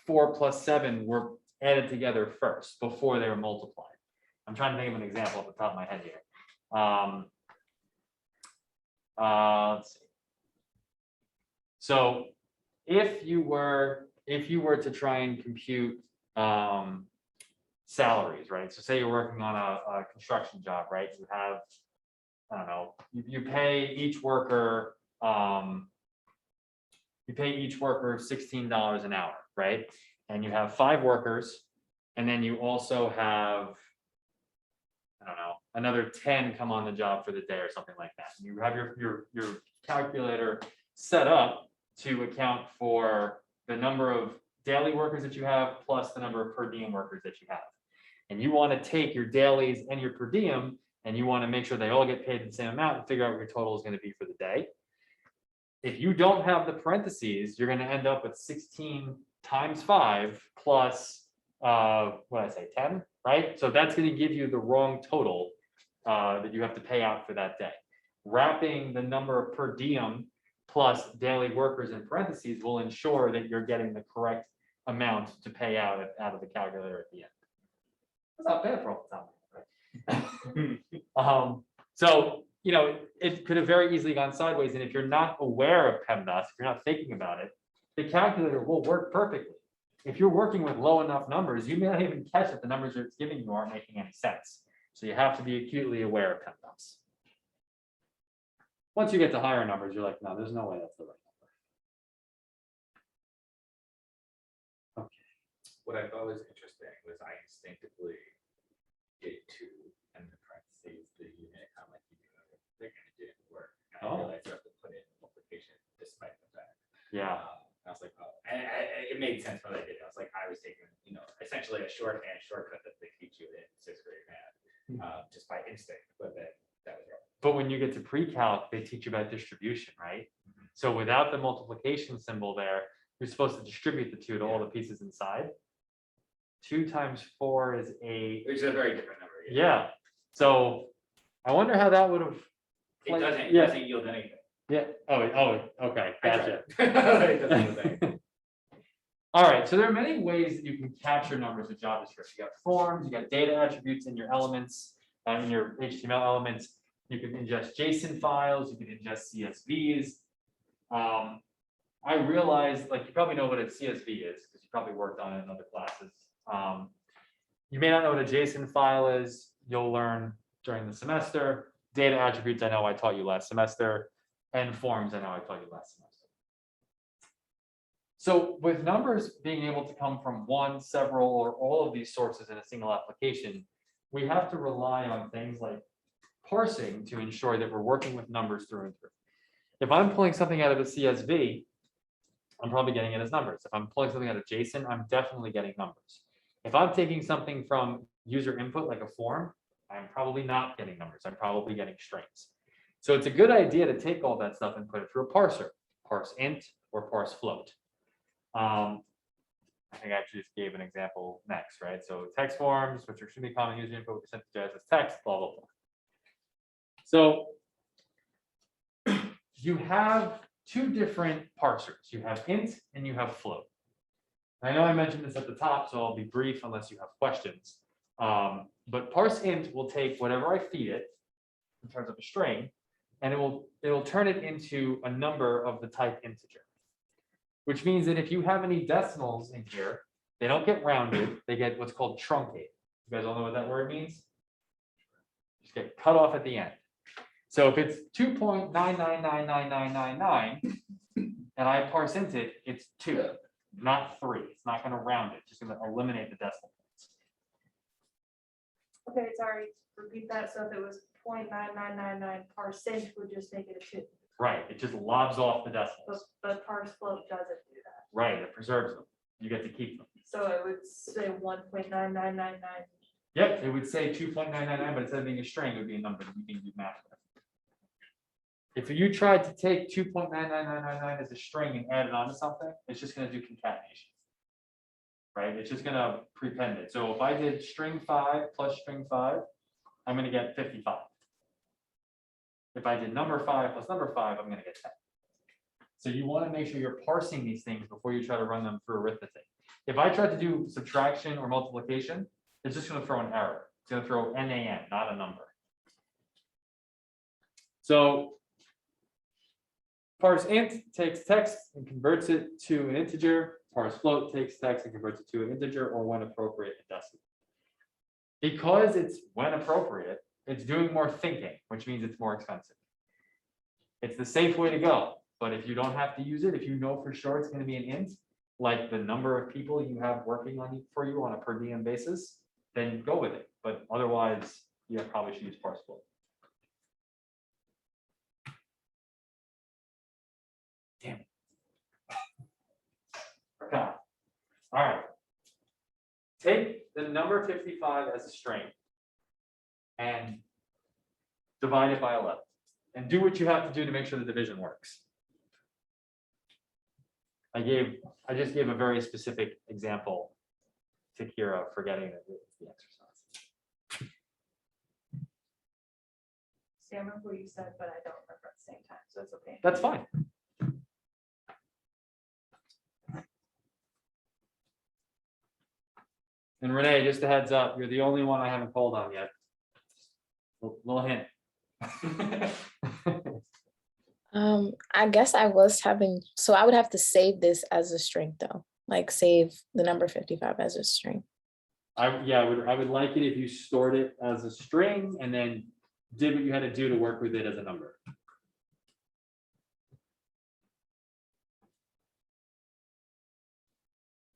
4 plus 7 were added together first before they were multiplied. I'm trying to think of an example off the top of my head here. Let's see. So if you were to try and compute salaries, right? So say you're working on a construction job, right? You have, I don't know, you pay each worker $16 an hour, right? And you have 5 workers, and then you also have, I don't know, another 10 come on the job for the day or something like that. You have your calculator set up to account for the number of daily workers that you have plus the number of per diem workers that you have. And you want to take your dailies and your per diem, and you want to make sure they all get paid the same amount and figure out what your total is going to be for the day. If you don't have the parentheses, you're going to end up with 16 times 5 plus what did I say, 10, right? So that's going to give you the wrong total that you have to pay out for that day. Wrapping the number of per diem plus daily workers in parentheses will ensure that you're getting the correct amount to pay out of the calculator at the end. It's not bad for all the time. Right? So, you know, it could have very easily gone sideways. And if you're not aware of PEMDAS, if you're not thinking about it, the calculator will work perfectly. If you're working with low enough numbers, you may not even catch that the numbers it's giving you aren't making any sense. So you have to be acutely aware of PEMDAS. Once you get to higher numbers, you're like, no, there's no way that's the right number. Okay.
What I thought was interesting was I instinctively did 2 and the parentheses, the unit, I'm like, you know, they're gonna do the work. And I
Oh.
realized you have to put in multiplication despite the fact.
Yeah.
I was like, oh, and it made sense what I did. I was like, I was taking, you know, essentially a shorthand shortcut that they teach you in sixth grade math, just by instinct, but that was wrong.
But when you get to pre-calc, they teach you about distribution, right? So without the multiplication symbol there, you're supposed to distribute the two to all the pieces inside. 2 times 4 is 8.
Which is a very different number.
Yeah, so I wonder how that would have.
It doesn't, it
Yeah.
doesn't yield anything.
Yeah, okay,
I
gotcha.
tried. It doesn't yield anything.
All right, so there are many ways that you can capture numbers with JavaScript. You got forms, you got data attributes in your elements, in your HTML elements. You can ingest JSON files, you can ingest CSVs. I realized, like, you probably know what a CSV is, because you probably worked on it in other classes. You may not know what a JSON file is, you'll learn during the semester. Data attributes, I know I taught you last semester, and forms, I know I taught you last semester. So with numbers being able to come from one, several, or all of these sources in a single application, we have to rely on things like parsing to ensure that we're working with numbers through and through. If I'm pulling something out of a CSV, I'm probably getting it as numbers. If I'm pulling something out of JSON, I'm definitely getting numbers. If I'm taking something from user input, like a form, I'm probably not getting numbers. I'm probably getting strings. So it's a good idea to take all that stuff and put it through a parser, parse int or parse float. I think I actually just gave an example next, right? So text forms, which are extremely common user input, we sent to as text, blah, blah, blah. So you have 2 different parsers. You have int and you have float. I know I mentioned this at the top, so I'll be brief unless you have questions. But parse int will take whatever I feed it in terms of a string, and it will turn it into a number of the type integer. Which means that if you have any decimals in here, they don't get rounded, they get what's called truncated. You guys all know what that word means? Just get cut off at the end. So if it's 2.9999999 and I parse int it, it's 2, not 3. It's not going to round it, it's just going to eliminate the decimal points.
Okay, sorry, repeat that. So if it was 0.9999 % would just make it a 2.
Right, it just lobs off the decimals.
But parse float doesn't do that.
Right, it preserves them. You get to keep them.
So it would say 1.9999.
Yep, it would say 2.999, but instead of being a string, it would be a number that you can do math with. If you tried to take 2.99999 as a string and add it onto something, it's just going to do concatenation. Right, it's just going to prepend it. So if I did string 5 plus string 5, I'm going to get 55. If I did number 5 plus number 5, I'm going to get 10. So you want to make sure you're parsing these things before you try to run them through arithmetic. If I tried to do subtraction or multiplication, it's just going to throw an error. It's going to throw NaN, not a number. So parse int takes text and converts it to an integer. Parse float takes text and converts it to an integer, or when appropriate, a decimal. Because it's when appropriate, it's doing more thinking, which means it's more expensive. It's the safe way to go, but if you don't have to use it, if you know for sure it's going to be an int, like the number of people you have working on for you on a per diem basis, then go with it. But otherwise, you probably should use parse float. Damn it. Okay. All right. Take the number 55 as a string and divide it by 11. And do what you have to do to make sure the division works. I just gave a very specific example to Kira, forgetting that it's the exercise.
See, I remember what you said, but I don't remember at the same time, so it's okay.
That's fine. And Renee, just a heads up, you're the only one I haven't called on yet. Little hint.
I guess I was having, so I would have to save this as a string though, like save the number 55 as a string.
I would like it if you stored it as a string and then did what you had to do to work with it as a number.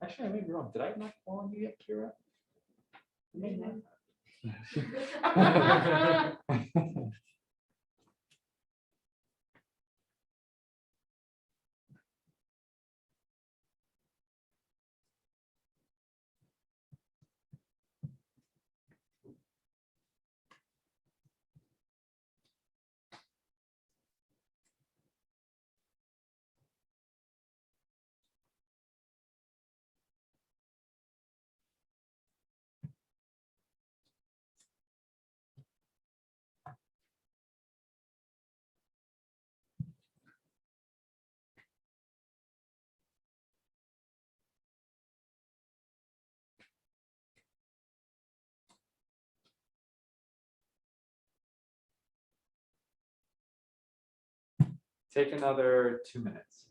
Actually, I may be wrong. Did I not call on you yet, Kira? Maybe not. take another 2 minutes.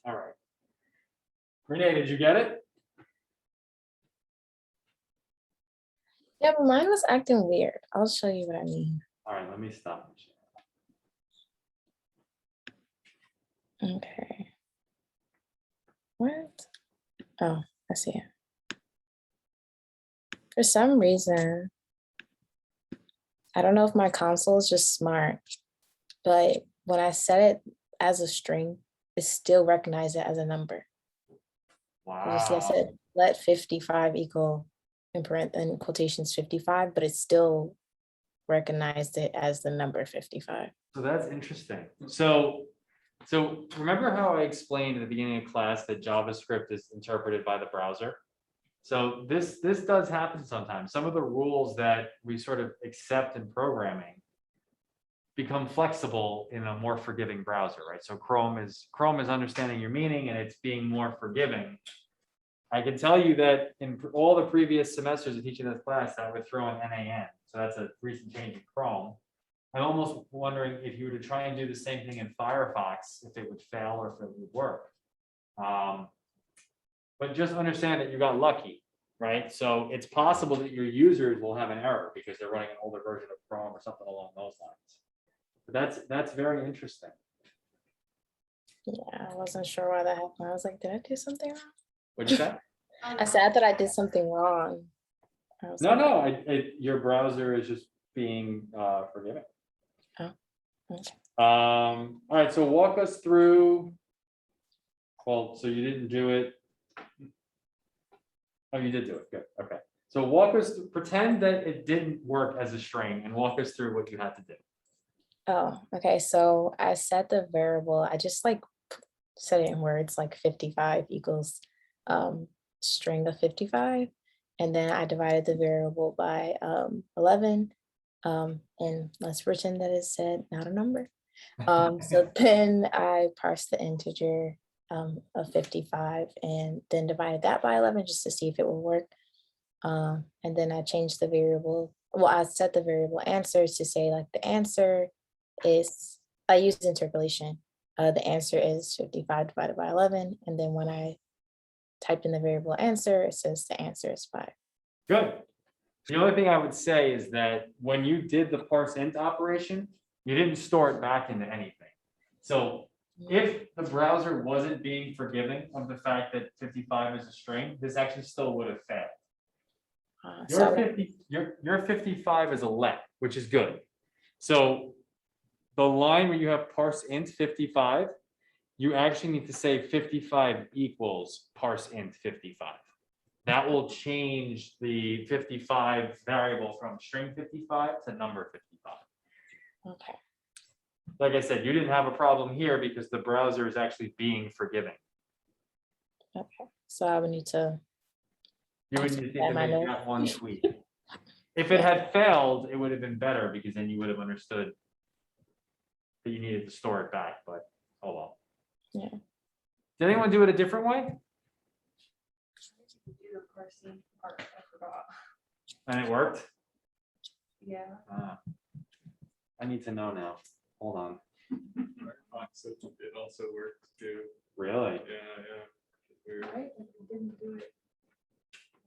All right. Renee, did you get it?
Yeah, but mine was acting weird. I'll show you what I mean.
All right, let me stop.
Okay. What? Oh, I see it. For some reason, I don't know if my console is just smart, but when I set it as a string, it still recognizes it as a number. I just
Wow.
said, let 55 equal in quotations 55, but it still recognized it as the number 55.
So that's interesting. So remember how I explained at the beginning of class that JavaScript is interpreted by the browser? So this does happen sometimes. Some of the rules that we sort of accept in programming become flexible in a more forgiving browser, right? So Chrome is understanding your meaning and it's being more forgiving. I can tell you that in all the previous semesters of teaching this class, I would throw in NaN. So that's a recent change in Chrome. I'm almost wondering if you were to try and do the same thing in Firefox, if it would fail or if it would work. But just understand that you got lucky, right? So it's possible that your users will have an error because they're running an older version of Chrome or something along those lines. But that's very interesting.
Yeah, I wasn't sure why that happened. I was like, did I do something wrong?
What'd you say?
I said that I did something wrong. I was
No,
like,
no, your browser is just being forgiving.
Oh, okay.
All right, so walk us through. Well, so you didn't do it. Oh, you did do it. Good. Okay. So walk us, pretend that it didn't work as a string and walk us through what you had to do.
Oh, okay. So I set the variable, I just like set it in words like 55 equals string of 55. And then I divided the variable by 11. And let's pretend that it said not a number. So then I parsed the integer of 55 and then divided that by 11 just to see if it would work. And then I changed the variable. Well, I set the variable answers to say like the answer is, I used interpolation. The answer is 55 divided by 11. And then when I typed in the variable answer, it says the answer is 5.
Good. The only thing I would say is that when you did the parse int operation, you didn't store it back into anything. So if the browser wasn't being forgiving of the fact that 55 is a string, this actually still would have failed. Your 55 is a let, which is good. So the line where you have parse int 55, you actually need to say 55 equals parse int 55. That will change the 55 variable from string 55 to number 55.
Okay.
Like I said, you didn't have a problem here because the browser is actually being forgiving.
Okay, so I would need to,
You would
That's
need to
bad, my
make
note.
that one tweak. If it had failed, it would have been better because then you would have understood that you needed to store it back, but oh well.
Yeah.
Did anyone do it a different way?
Do the parsing part, I forgot.
And it worked?
Yeah.
Ah. I need to know now. Hold on.
Firefox, it also worked too.
Really?
Yeah. Weird.
Right, like we didn't do it.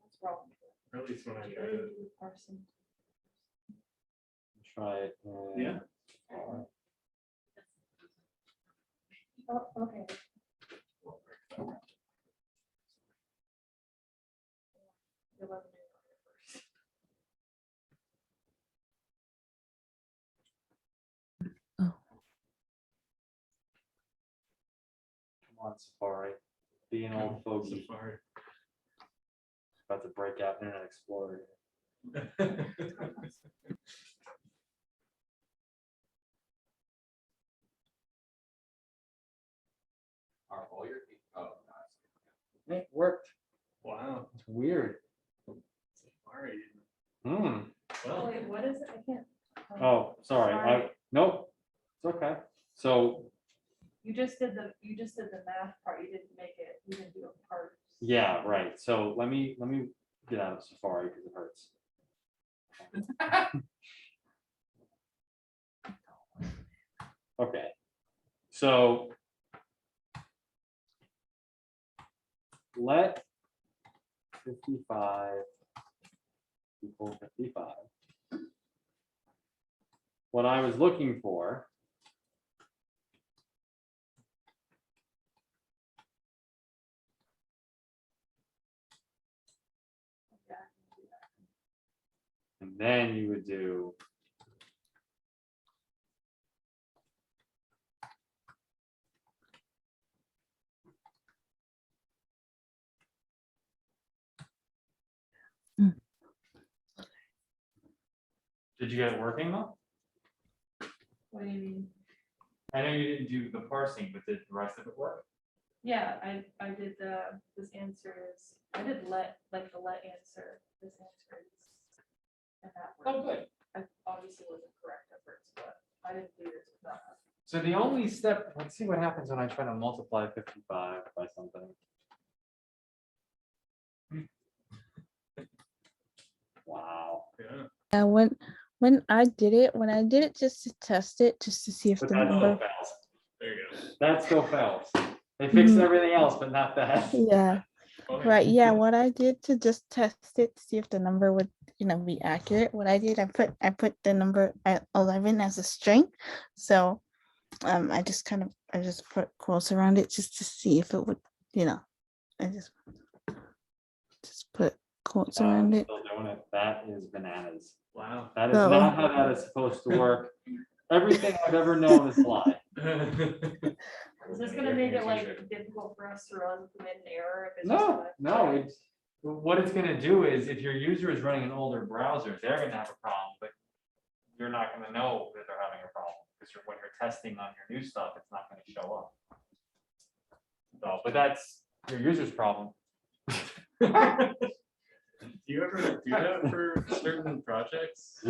What's wrong?
Or at least when I
We
tried
didn't
it.
do the parsing.
Try it.
Yeah.
Oh, okay. It wasn't in first.
Come on, Safari. Be an old fogey.
Safari.
About to break out Internet Explorer.
Are all your, oh, no,
It worked.
Wow.
It's weird.
Safari.
Hmm.
Well,
Wait, what is it? I can't.
Oh, sorry.
Sorry.
Nope. It's okay. So,
You just did the math part. You didn't make it, you didn't do a part.
yeah, right. So let me get out of Safari because it hurts. Okay. So let 55 equal 55. What I was looking for and then you would do Did you get it working though?
What do you mean?
I know you didn't do the parsing, but did the rest of it work?
Yeah, I did this answer is, I did like the let answer, this answer is. And that
Oh,
worked.
good.
I obviously wasn't correct at first, but I didn't do this without.
So the only step, let's see what happens when I try to multiply 55 by something. Wow.
yeah.
Yeah, when I did it just to test it, just to see if
But
the
that still
number.
fails.
There you go.
That still fails. They fixed
Mhm.
everything else, but not that.
Yeah,
Okay.
right. Yeah, what I did to just test it to see if the number would, be accurate. What I did, I put the number at 11 as a string. So I just put quotes around it just to see if it would, I just put quotes
Wow,
around
it's
it.
still doing it. That is bananas.
Wow.
That is
So-
not how that is supposed to work. Everything I've ever known is a lie.
Is this gonna make it like difficult for us to run commit and error? if it's just
No,
gonna-
no, it's, what it's gonna do is if your user is running an older browser, they're gonna have a problem, but you're not gonna know that they're having a problem, because when you're testing on your new stuff, it's not gonna show up. So, but that's your user's problem.
Do you ever do that for certain projects?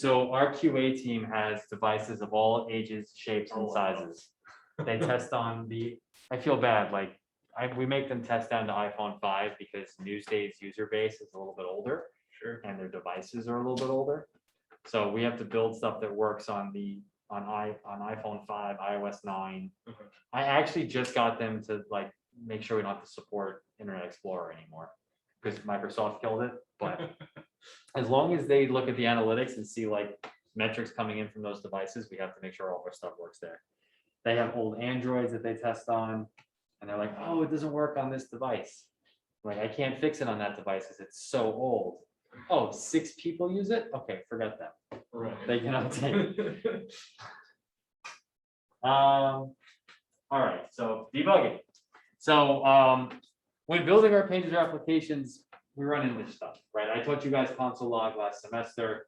So our QA team has devices of all ages, shapes, and
Oh, wow.
sizes. They test on I feel bad, like, we make them test down to iPhone 5 because Newsday's user base is a little bit older
Sure.
and their devices are a little bit older. So we have to build stuff that works on iPhone 5, iOS 9.
Okay.
I actually just got them to like make sure we don't have to support Internet Explorer anymore because Microsoft killed it. But as long as they look at the analytics and see like metrics coming in from those devices, we have to make sure all of our stuff works there. They have old Androids that they test on, and they're like, oh, it doesn't work on this device. Like, I can't fix it on that device because it's so old. Oh, 6 people use it? Okay, forget that.
Right.
They can update. All right, so debugging. So when building our pages or applications, we run into this stuff, right? I taught you guys console log last semester.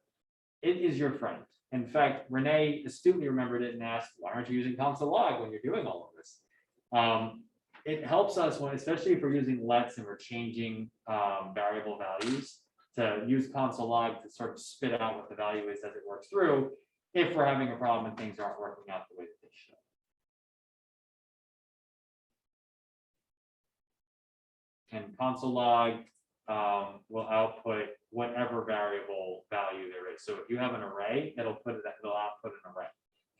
It is your friend. In fact, Renee astutely remembered it and asked, why aren't you using console log when you're doing all of this? it helps us when, especially if we're using lets and we're changing variable values, to use console log to sort of spit out what the value is as it works through, if we're having a problem and things aren't working out the way that they should. And console log will output whatever variable value there is. So if you have an array, it'll output an array.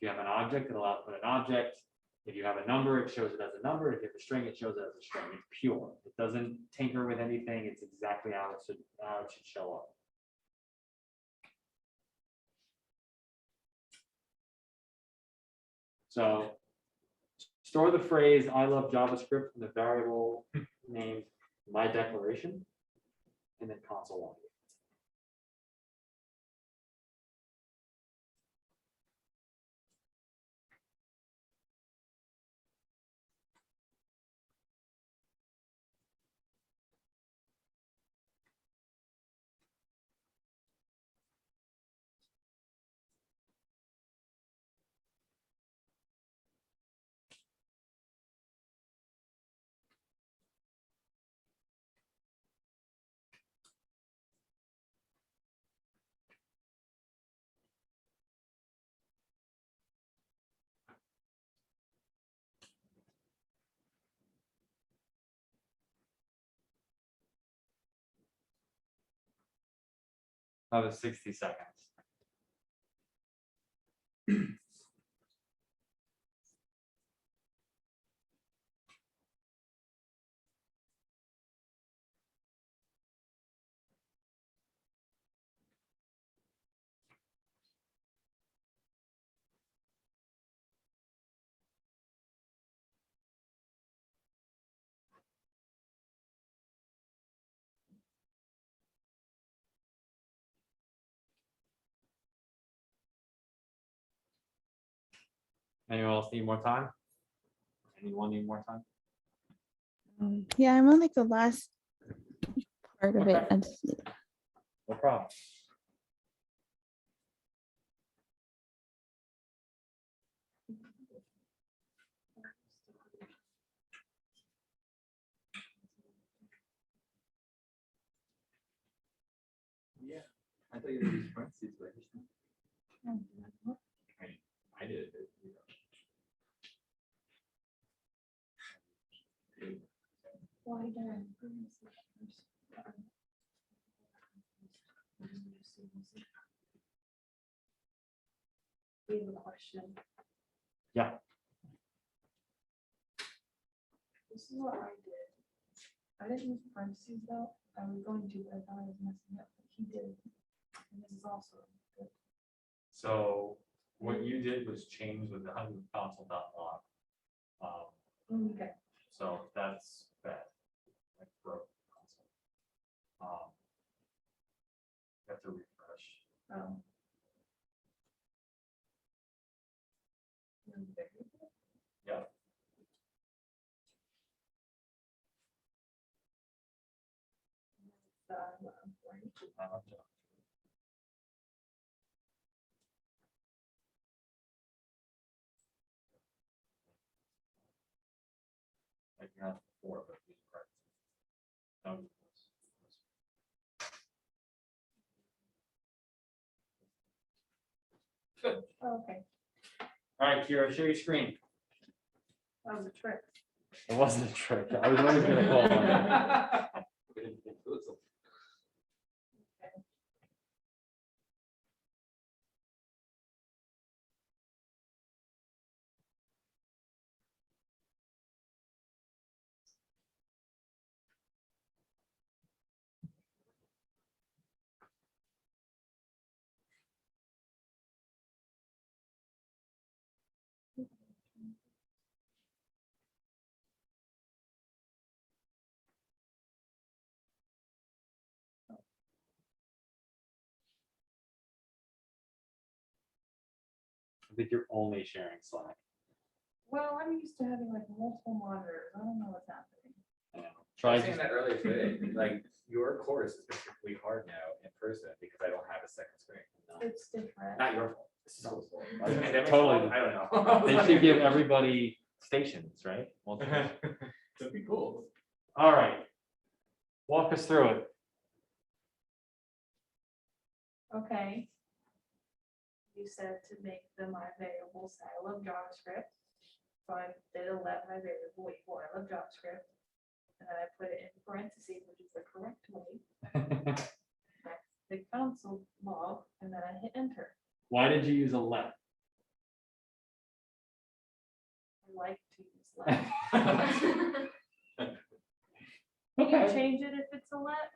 If you have an object, it'll output an object. If you have a number, it shows it as a number. If you have a string, it shows it as a string. It's pure. It doesn't tinker with anything. It's exactly how it should show up. So store the phrase "I love JavaScript" in the variable named my declaration, and then console log it. That was 60 seconds. Anyone else need more time? Anyone need more time?
Yeah, I'm on like the last part of it.
Okay.
I just-
No problem.
Yeah, I thought you were using parentheses, but I did.
Why did I? We have a question.
Yeah.
This is what I did. I didn't use parentheses though. I was going to, but I thought I was messing up, but he did. And this is also good.
So what you did was change with the console.log.
Okay.
So that's bad. Like broke console. You have to refresh.
Oh.
Yeah. Like you had before, but these are right. Good.
Oh, okay,
All right, Kira, share your screen.
that was a trick.
It wasn't a trick. I was always gonna call on that. I think you're only sharing Slack.
Well, I'm used to having like multiple monitors. I don't know what's happening.
Try
I was saying
just
that earlier today, like your course is particularly hard now in person because I don't have a second screen.
It's different.
Not your fault. This is always fault.
Totally.
I don't know.
They should give everybody stations, right? Multiple.
That'd be cool.
All right. Walk us through it.
Okay. You said to make the my variable say I love JavaScript. So I did a let my variable equal I love JavaScript. And then I put it in parentheses, which is the correct way. That's the console log, and then I hit enter.
Why did you use a let?
I like to use let. You can
Okay.
change it if it's a let.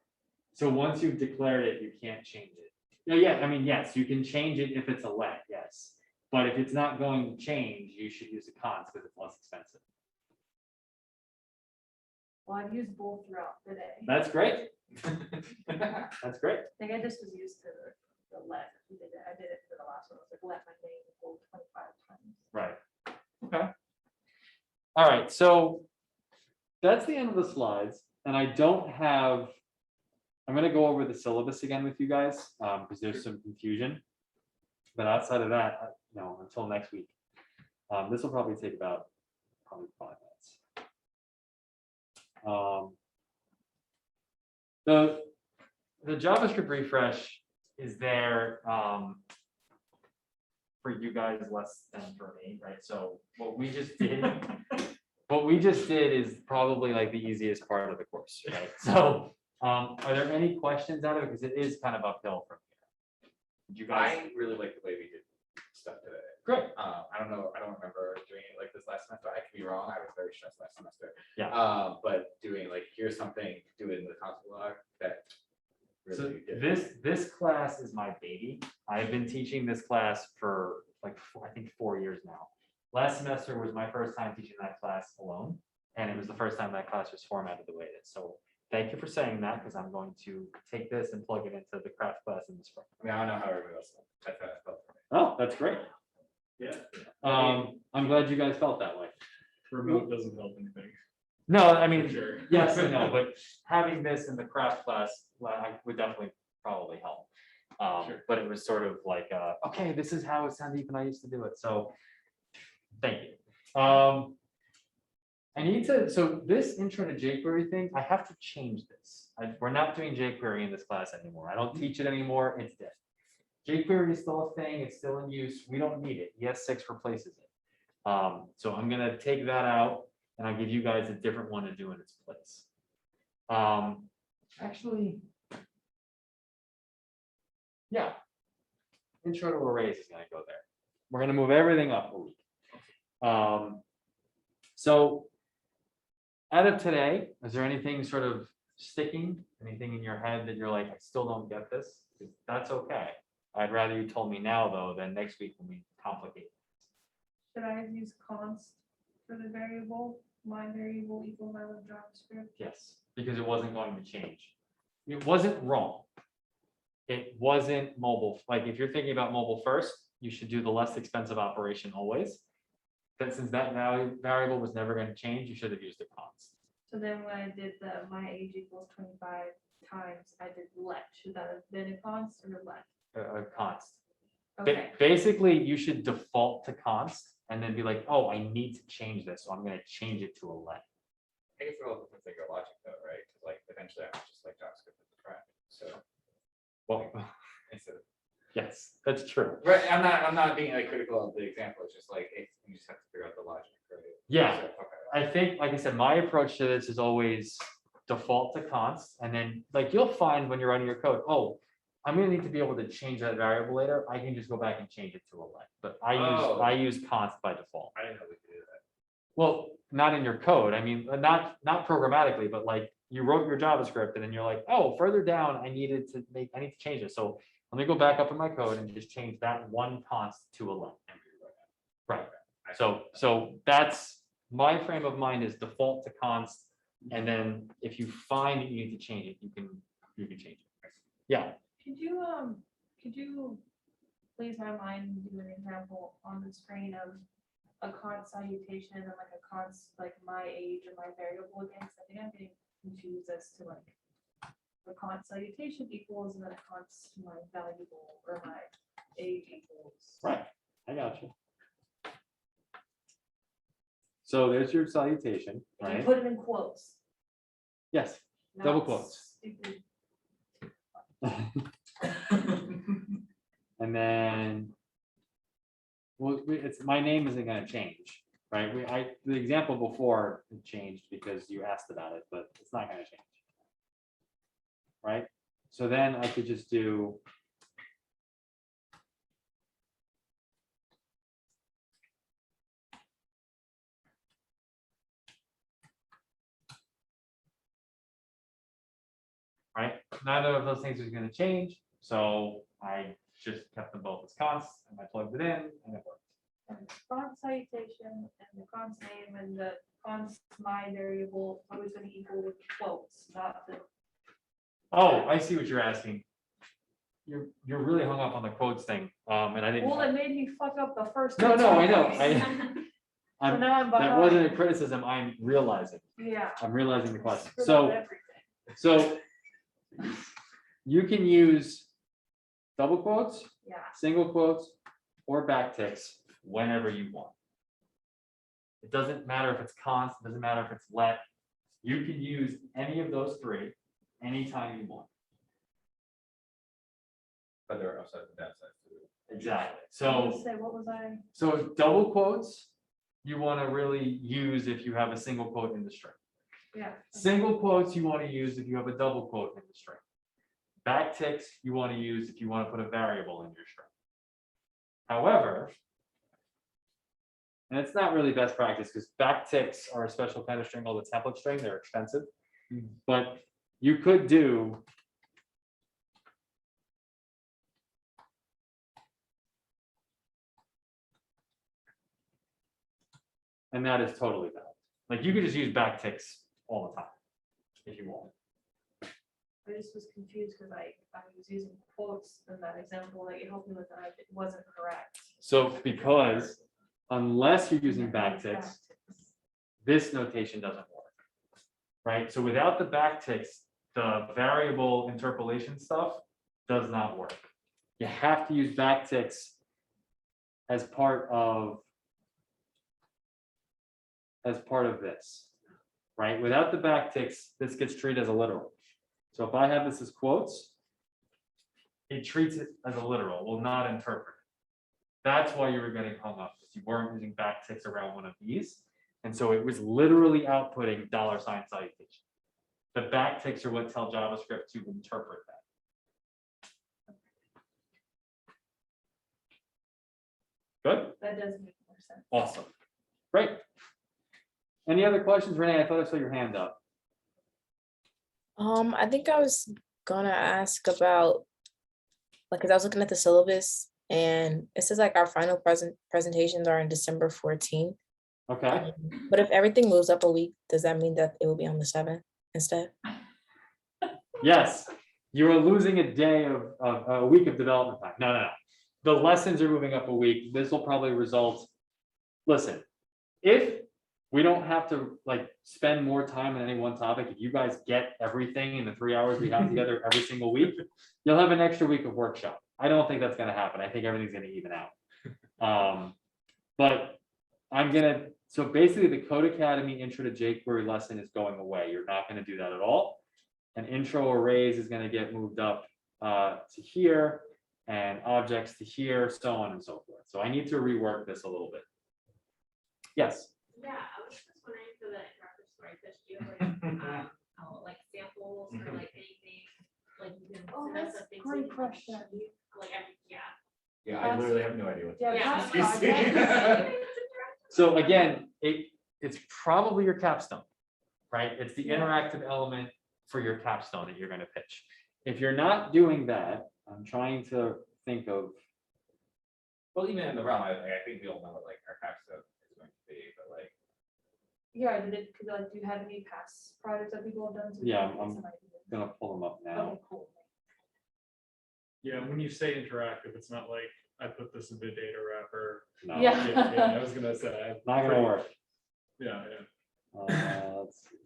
So once you've declared it, you can't change it. Yeah, I mean, yes, you can change it if it's a let, yes. But if it's not going to change, you should use a const because it's less expensive.
Well, I've used both throughout the day.
That's great. That's great.
I think I just was used to the let. I did it for the last one. It was like let my name equal 25 times.
Right. Okay. All right, so that's the end of the slides, and I don't have, I'm gonna go over the syllabus again with you guys, because there's some confusion. But outside of that, no, until next week. This will probably take about probably 5 minutes. The JavaScript refresh is there for you guys less than for me, right? So what we just did, is probably like the easiest part of the course, right? So are there any questions out of it? Because it is kind of uphill from here. Did you guys?
I really like the way we did stuff today.
Great.
I don't know, I don't remember doing it like this last semester. I could be wrong. I was very stressed last semester.
Yeah.
But doing like, here's something, do it in the console log that.
So
really did.
this class is my baby. I've been teaching this class for like, I think 4 years now. Last semester was my first time teaching that class alone, and it was the first time that class was formatted the way it is. So thank you for saying that, because I'm going to take this and plug it into the craft class in the spring.
I mean, I don't know how everybody else felt. That's how I felt.
Oh, that's great.
Yeah,
I'm glad you guys felt that way.
remote doesn't help anything.
No, I mean,
For sure.
yes and no, but having this in the craft class, well, I would definitely probably help.
Sure.
But it was sort of like, okay, this is how Sandeep and I used to do it, so thank you. I need to, so this intro to jQuery thing, I have to change this. We're not doing jQuery in this class anymore. I don't teach it anymore, it's dead. jQuery is still a thing, it's still in use, we don't need it, ES6 replaces it. So I'm gonna take that out, and I'll give you guys a different one to do in its place. Actually, yeah. Intro to arrays is gonna go there. We're gonna move everything up a week. So out of today, is there anything sort of sticking, anything in your head that you're like, I still don't get this? That's okay. I'd rather you told me now, though, than next week when we complicate.
Should I have used const for the variable? My variable equals I love JavaScript.
Yes, because it wasn't going to change. It wasn't wrong. It wasn't mobile. Like, if you're thinking about mobile first, you should do the less expensive operation always. But since that variable was never going to change, you should have used a const.
So then when I did the my age equals 25 times, I did let. Should that have been a const or let?
A const.
Okay,
Basically, you should default to const and then be like, oh, I need to change this, so I'm going to change it to a let.
I guess it all depends on your logic though, right? Because like eventually I'm just like JavaScript at the front. So
Well,
instead of,
yes, that's true.
right, I'm not being like critical of the example. It's just like, you just have to figure out the logic, right?
Yeah.
So, okay.
I think, like I said, my approach to this is always default to const, and then like you'll find when you're running your code, oh, I'm gonna need to be able to change that variable later. I can just go back and change it to a let. But
Oh.
I use const by default.
I didn't know we could do that.
Well, not in your code. I mean, not programmatically, but like you wrote your JavaScript and then you're like, oh, further down, I need to change it. So let me go back up in my code and just change that one const to a let. Right. So that's my frame of mind is default to const. And then if you find that you need to change it, you can change it. Yeah.
could you please my mind do an example on the screen of a const salutation and like a const like my age or my variable against? I think I'm getting confused as to like the const salutation equals and then a const my valuable or my age equals.
Right. I got you. So there's your salutation,
And you
right?
put it in quotes.
Yes, double
not
quotes.
stupid.
And then, well, it's, my name isn't gonna change, right? The example before it changed because you asked about it, but it's not gonna change. Right? So then I could just do. Right? Neither of those things is gonna change, so I just kept them both as consts and I plugged it in and it worked.
And the const citation and the const name and the const my variable always gonna equal with quotes, not the.
Oh, I see what you're asking. You're really hung up on the quotes thing, and I didn't.
Well, it made me fuck up the first.
No,
two
no, I know,
times. So
I'm,
now I'm
that wasn't a
behind.
criticism, I'm realizing,
Yeah.
I'm realizing the question.
screwed up
So,
everything.
so you can use double quotes,
Yeah,
single quotes, or backticks whenever you want. It doesn't matter if it's const, it doesn't matter if it's let. You can use any of those three anytime you want.
But there are upsides and downsides to it.
Exactly.
so
So,
say, what was I?
so double quotes, you want to really use if you have a single quote in the string.
Yeah.
Single quotes you want to use if you have a double quote in the string. Backticks you want to use if you want to put a variable in your string. However, and it's not really best practice because backticks are a special kind of string called the template string. They're expensive, but you could do and that is totally valid. Like you could just use backticks all the time if you want.
I just was confused because I was using quotes in that example that you helped me with, and it wasn't correct.
So because unless you're using
And then
backticks, this notation doesn't work. Right? So without the backticks, the variable interpolation stuff does not work. You have to use backticks as part of this, right? Without the backticks, this gets treated as a literal. So if I have this as quotes, it treats it as a literal, will not interpret it. That's why you were getting hung up, because you weren't using backticks around one of these. And so it was literally outputting $ salutation. The backticks are what tell JavaScript to interpret that. Good,
That does make more sense.
awesome, great. Any other questions, Renee? I thought I saw your hand up.
I think I was gonna ask about, like, cause I was looking at the syllabus and it says like our final presentations are on December 14th.
Okay,
But if everything moves up a week, does that mean that it will be on the 7th instead?
yes, you are losing a day of a week of development time. No, no, no. The lessons are moving up a week. This will probably result. Listen, if we don't have to like spend more time on any one topic, if you guys get everything in the 3 hours we have together every single week, you'll have an extra week of workshop. I don't think that's gonna happen. I think everything's gonna even out. But I'm gonna, so basically the Code Academy Intro to jQuery lesson is going away. You're not gonna do that at all. And intro arrays is gonna get moved up to here and objects to here, so on and so forth. So I need to rework this a little bit. Yes.
Yeah, I was just wondering for the interactive story, pitch, do you have like samples or like anything, like you can.
Oh,
send us
that's
a thing
a
so
great
you can
question.
show, like, yeah.
Yeah, I literally have no idea what.
Yeah,
Yeah.
that's
Excuse me.
project.
So again, it's probably your capstone, right? It's the
Yeah.
interactive element for your capstone that you're gonna pitch. If you're not doing that, I'm trying to think of,
Well, even in the realm, I think we all know what like our capstone is going to be, but like.
Yeah, did it, could like, do you have any past projects that people have done? So we
Yeah,
can get
I'm
some ideas?
gonna pull them up now.
Okay, cool.
Yeah, when you say interactive, it's not like I put this in the data wrapper.
No,
Yeah.
Yeah, I was gonna say.
not gonna work.
Yeah, yeah.
Let's see.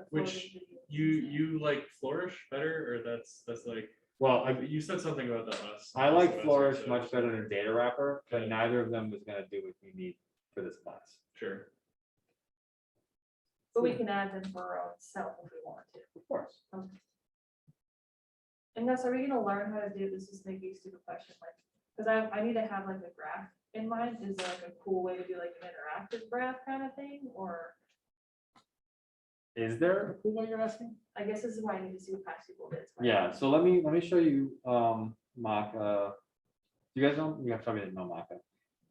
Which You like Flourish better, or that's like, Well, you said something about that last.
I
last
like
semester,
Flourish
so-
much better than Data Wrapper, but
Okay.
neither of them is gonna do what you need for this class.
Sure.
But we can add them for our own self if we want to.
Of course.
And Gus, are we gonna learn how to do this? Is maybe a stupid question, like, because I need to have like a graph in mind. Is there like a cool way to do like an interactive graph kind of thing? Or
Is there a cool way you're asking?
I guess this is why I need to see what past people did.
Yeah, so let me show you, Maka. You guys know, you guys probably didn't know Maka.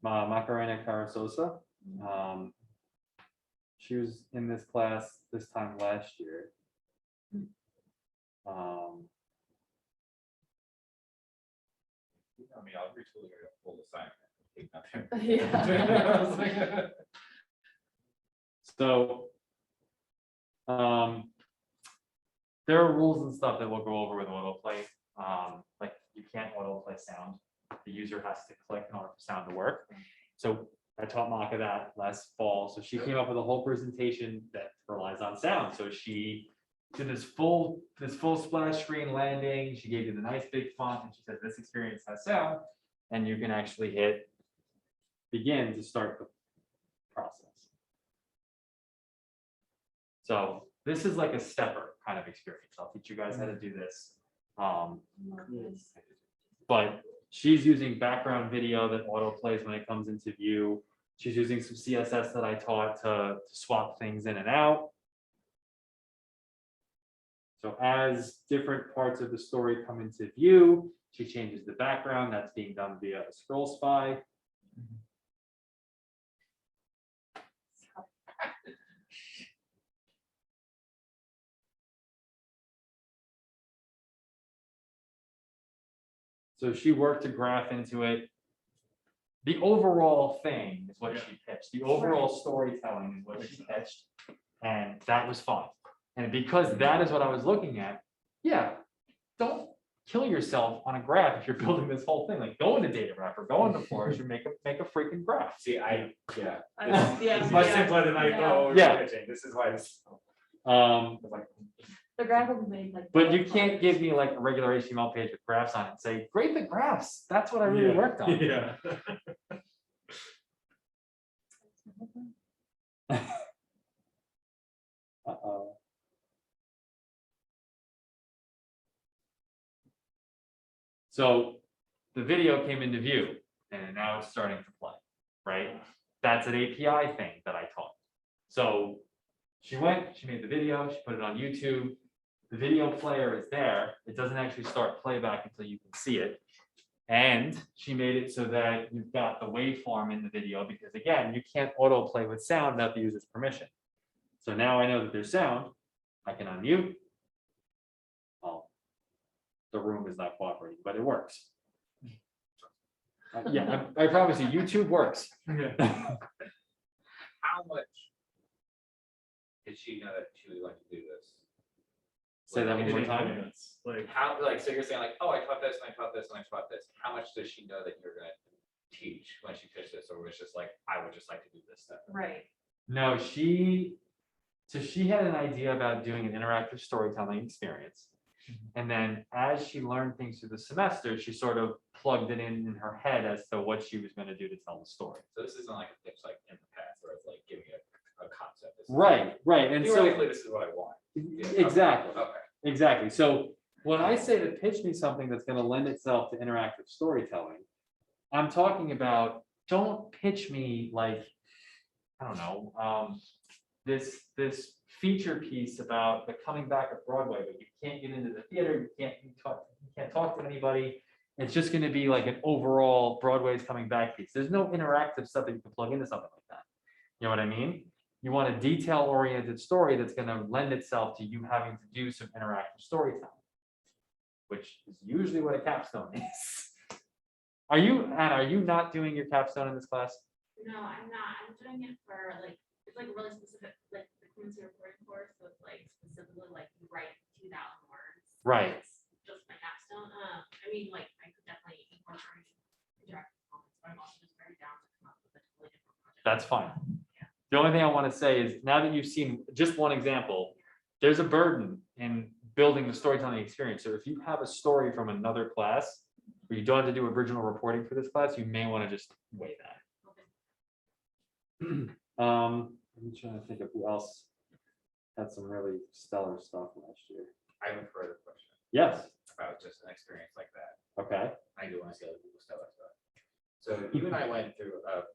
Macarena Carasosa. She was in this class this time last year.
I mean, I'll retool your full assignment. Take nothing.
Yeah.
So, there are rules and stuff that we'll go over with autoplay. Like you can't autoplay sound. The user has to click in order for sound to work. So I taught Maka that last fall. So she came up with a whole presentation that relies on sound. So she did this full splash screen landing. She gave you the nice big font and she said, this experience has sound. And you can actually hit begin to start the process. So this is like a stepper kind of experience. I'll teach you guys how to do this. But she's using background video that auto plays when it comes into view. She's using some CSS that I taught to swap things in and out. So as different parts of the story come into view, she changes the background. That's being done via a scroll spy. So she worked a graph into it. The overall thing is what she pitched. The overall storytelling is what she pitched. And that was fun. And because that is what I was looking at, yeah, don't kill yourself on a graph if you're building this whole thing. Like go into Data Wrapper, go into Flourish and make a freaking graph.
See, yeah.
Yeah,
It's much
yeah,
simpler than I
yeah.
thought.
Yeah.
Pitching. This is why this.
Like,
The graph will be made like.
but you can't give me like a regular HTML page with graphs on it and say, grade the graphs. That's what I really
Yeah.
worked on.
Yeah.
Uh-oh. So the video came into view and now it's starting to play, right? That's an API thing that I taught. So she went, she made the video, she put it on YouTube. The video player is there. It doesn't actually start playback until you can see it. And she made it so that you've got the waveform in the video because again, you can't autoplay with sound without the user's permission. So now I know that there's sound. I can unmute. Well, the room is not cooperating, but it works. Yeah, I promise you, YouTube works.
How much did she know that she would like to do this?
Say that one more
Maybe
time.
minutes, like,
How, like, so you're saying like, oh, I taught this and I taught this and I taught this. How much does she know that you're gonna teach when she pitched this? Or was it just like, I would just like to do this stuff?
Right.
No, she had an idea about doing an interactive storytelling experience. And then as she learned things through the semester, she sort of plugged it in her head as to what she was going to do to tell the story.
So this isn't like a pitch like in the past where it's like giving a concept. This is-
Right. And so
Theoretically, this is what I want.
exactly.
Okay.
Exactly. So when I say to pitch me something that's going to lend itself to interactive storytelling, I'm talking about don't pitch me like, I don't know, this feature piece about the coming back of Broadway, but you can't get into the theater, you can't talk to anybody. It's just going to be like an overall Broadway's coming back piece. There's no interactive stuff that you can plug into something like that. You know what I mean? You want a detail-oriented story that's going to lend itself to you having to do some interactive storytelling, which is usually what a capstone is. Anna, are you not doing your capstone in this class?
No, I'm not. I'm doing it for like, it's like really specific, like the Quincy reporting course, so it's like specifically like you write 2,000 words.
Right.
It's just my capstone. I mean, like I could definitely incorporate interactive comments, but I'm also just very down to come up with a totally different project.
That's fine. The only thing I want to say is now that you've seen just one example, there's a burden in building the storytelling experience. So if you have a story from another class, where you don't have to do original reporting for this class, you may want to just weigh that. I'm trying to think of who else had some really stellar stuff last year.
I have a further question
Yes,
about just an experience like that.
okay,
I do want to see other people's stuff. So you and I went through a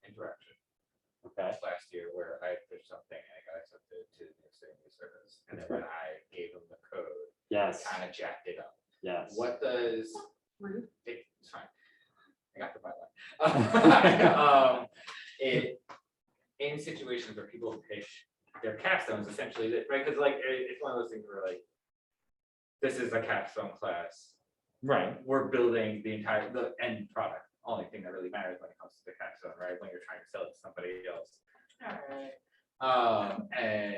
interaction
okay,
last year where I pitched something and I got accepted to the new service. And then when I gave them the code,
yes,
kind of jacked it up.
yes.
What does? It's fine. I got the byline. In situations where people pitch their capstones, essentially, right? Because like it's one of those things where like, this is a capstone class.
Right,
We're building the end product. Only thing that really matters when it comes to the capstone, right? When you're trying to sell it to somebody else. And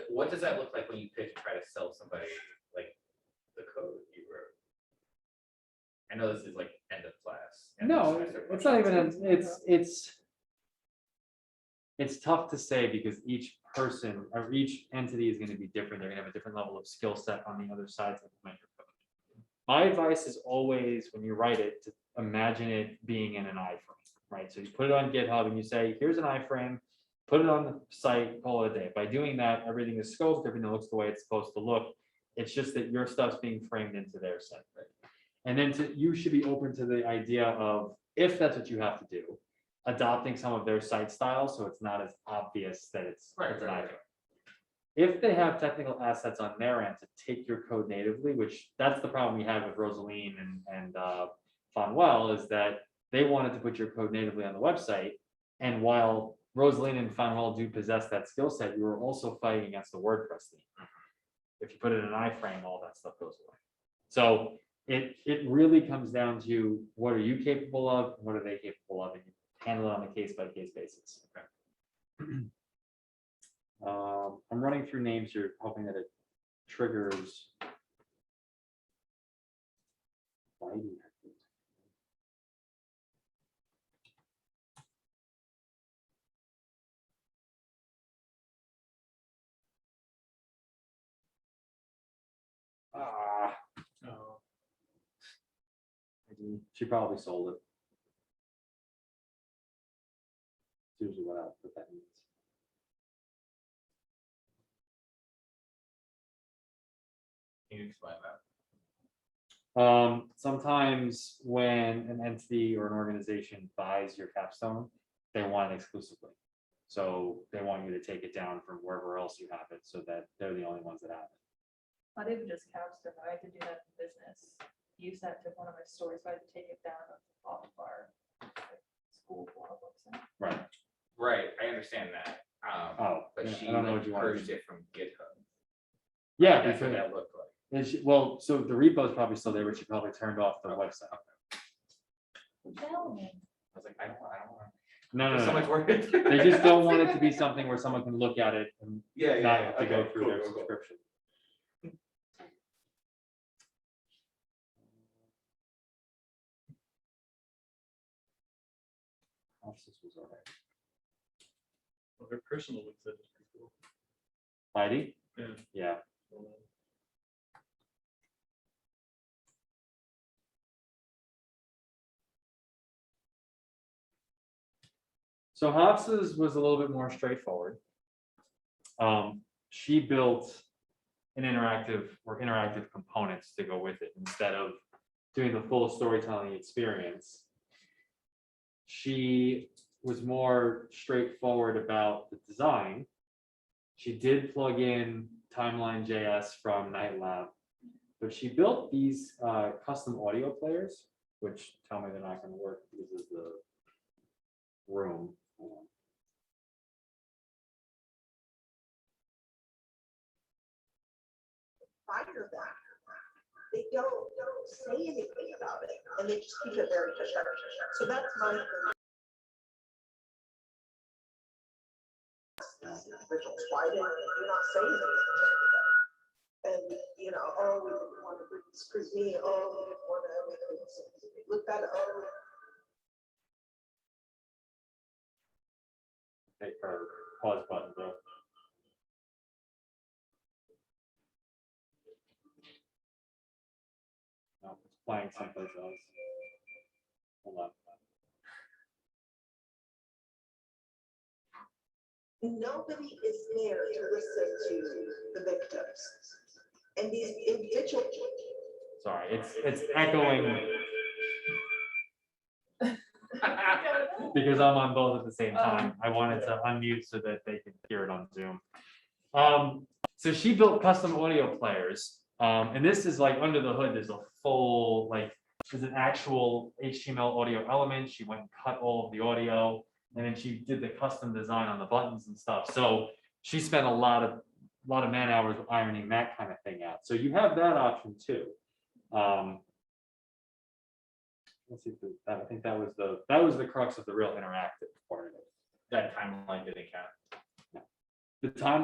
what does that look like when you pitch and try to sell somebody like the code you wrote? I know this is like end of class. end of
no,
semester
it's not even,
questions.
it's tough to say because each person or each entity is gonna be different. They're gonna have a different level of skill set on the other side to implement your code. My advice is always, when you write it, to imagine it being in an iframe, right? So you put it on GitHub and you say, here's an iframe, put it on the site, call it a day. By doing that, everything is scoped, everything looks the way it's supposed to look. It's just that your stuff's being framed into their site. And then you should be open to the idea of, if that's what you have to do, adopting some of their site style, so it's not as obvious that it's
Right,
it's an
right,
iframe. If they have technical assets on their end to take your code natively, which that's the problem we had with Rosaline and Fonwell, is that they wanted to put your code natively on the website. And while Rosaline and Fonwell do possess that skill set, you were also fighting against the WordPress theme. If you put it in an iframe, all that stuff goes away. So it really comes down to, what are you capable of? What are they capable of? And you handle it on a case by case basis. I'm running through names here, hoping that it triggers. Ah, she probably sold it. It's usually what that means.
Can you explain that?
Sometimes when an entity or an organization buys your capstone, they want it exclusively. So they want you to take it down from wherever else you have it, so that they're the only ones that have it.
Not even just capstone, I had to do that in business. Use that to one of my stores, so I had to take it down off of our school blog website.
Right.
Right, I understand that.
Oh,
But
yeah,
she
I don't know
like,
what you want.
purged it from GitHub.
Yeah,
That's what
because
that looked like.
well, so the repo is probably still there, but she probably turned off the website.
Tell me.
I was like, I don't want.
No,
There's so
no,
much
no.
work.
They just don't want it to be something where someone can look at it and
Yeah, yeah,
not
yeah.
have to go
Okay,
through
cool,
their
cool, cool.
subscription. This was all right.
Well, their personal website is pretty cool.
Heidi?
Yeah.
Yeah. So Hops's was a little bit more straightforward. She built an interactive components to go with it instead of doing the full storytelling experience. She was more straightforward about the design. She did plug in Timeline.js from NightLab, but she built these custom audio players, which tell me they're not going to work because of the room.
Prior to that, they don't say anything about it, and they just keep it very hush hush. So that's my thing. Individuals, why didn't you not say anything to anybody? And, you know, oh, we didn't want to screw me, oh, we didn't want to, we couldn't look at, oh.
Take her pause button, bro. blank someplace else. Hold on.
Nobody is there to listen to the victims. And these individual.
Sorry, it's echoing because I'm on both at the same time. I wanted to unmute so that they could hear it on Zoom. So she built custom audio players. And this is like under the hood, there's a full, like, there's an actual HTML audio element. She went and cut all of the audio, and then she did the custom design on the buttons and stuff. So she spent a lot of man hours ironing that kind of thing out. So you have that option too. Let's see, I think that was the crux of the real interactive part of it.
That timeline didn't count.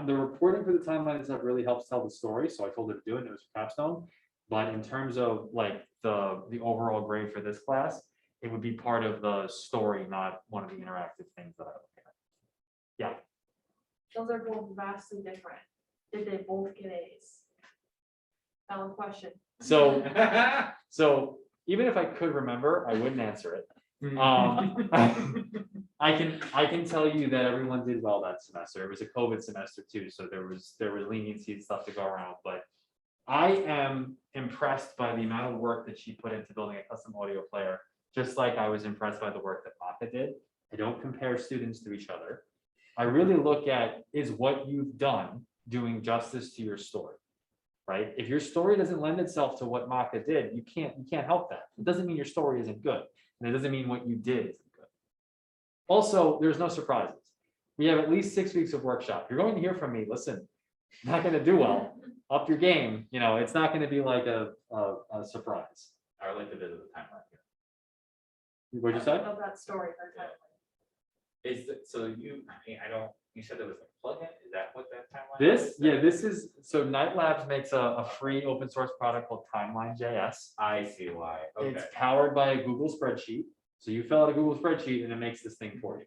The reporting for the timeline and stuff really helps tell the story. So I told her to do it, and it was Capstone. But in terms of like the overall grade for this class, it would be part of the story, not one of the interactive things that I look at. Yeah.
Those are both vastly different. Did they both get A's? Valid question.
So even if I could remember, I wouldn't answer it. I can tell you that everyone did well that semester. It was a COVID semester too, so there was leniency and stuff to go around. But I am impressed by the amount of work that she put into building a custom audio player, just like I was impressed by the work that Maka did. I don't compare students to each other. I really look at, is what you've done doing justice to your story, right? If your story doesn't lend itself to what Maka did, you can't help that. It doesn't mean your story isn't good, and it doesn't mean what you did isn't good. Also, there's no surprises. We have at least 6 weeks of workshop. You're going to hear from me. Listen, not going to do well. Up your game. You know, it's not going to be like a surprise.
I would like to visit the timeline here.
What'd you say?
Of that story, her timeline.
Is it, so you, I mean, I don't, you said there was a plugin, is that what that timeline?
This is, so Night Labs makes a free open source product called Timeline.js.
I see why,
It's
okay.
powered by a Google spreadsheet. So you fill out a Google spreadsheet and it makes this thing for you.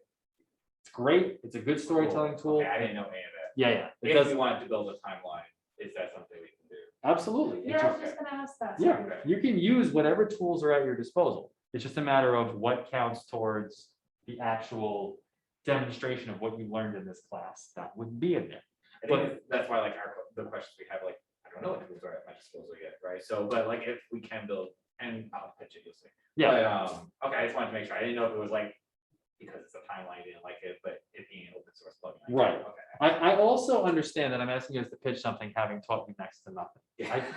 It's great. It's a good storytelling tool.
Okay, I didn't know any of that.
Yeah. It
If
does,
you wanted to build a timeline, is that something we can do?
absolutely. It
Yeah, I
just-
was just gonna ask that.
Yeah,
sorry.
you can use whatever tools are at your disposal. It's just a matter of what counts towards the actual demonstration of what you learned in this class. That would be in there.
I think that's why like the questions we have, like, I don't know what tools are at my disposal yet, right? So, but like if we can build, and I'll pitch it, you'll see.
Yeah,
But, okay, I just wanted to make sure. I didn't know if it was like, because it's a timeline, I didn't like it, but it being an open source plugin. I get it.
Right.
Okay.
I also understand that I'm asking you guys to pitch something, having taught me next to nothing.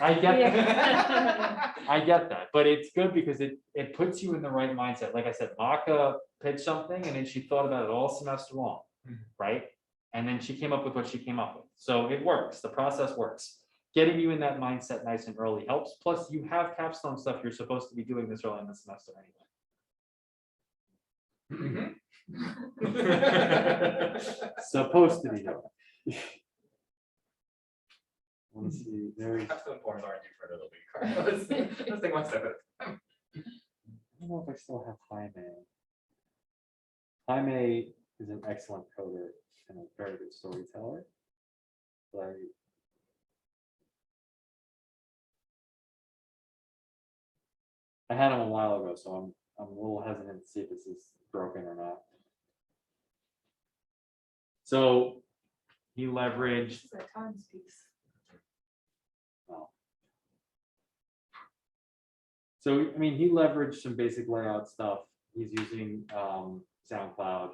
I get that.
Yeah.
I get that, but it's good because it puts you in the right mindset. Like I said, Maka pitched something and then she thought about it all semester long,
Mhm.
right? And then she came up with what she came up with. So it works, the process works. Getting you in that mindset nice and early helps. Plus you have capstone stuff you're supposed to be doing this early in the semester anyway. Supposed to be doing. Let's see, there's,
Capstone forms aren't due for a little bit. Let's take one step at a time.
I don't know if I still have Jaime. Jaime is an excellent coder and a very good storyteller. But I had him a while ago, so I'm a little hesitant to see if this is broken or not. So he leveraged,
It's a times piece.
so, I mean, he leveraged some basic layout stuff. He's using SoundCloud.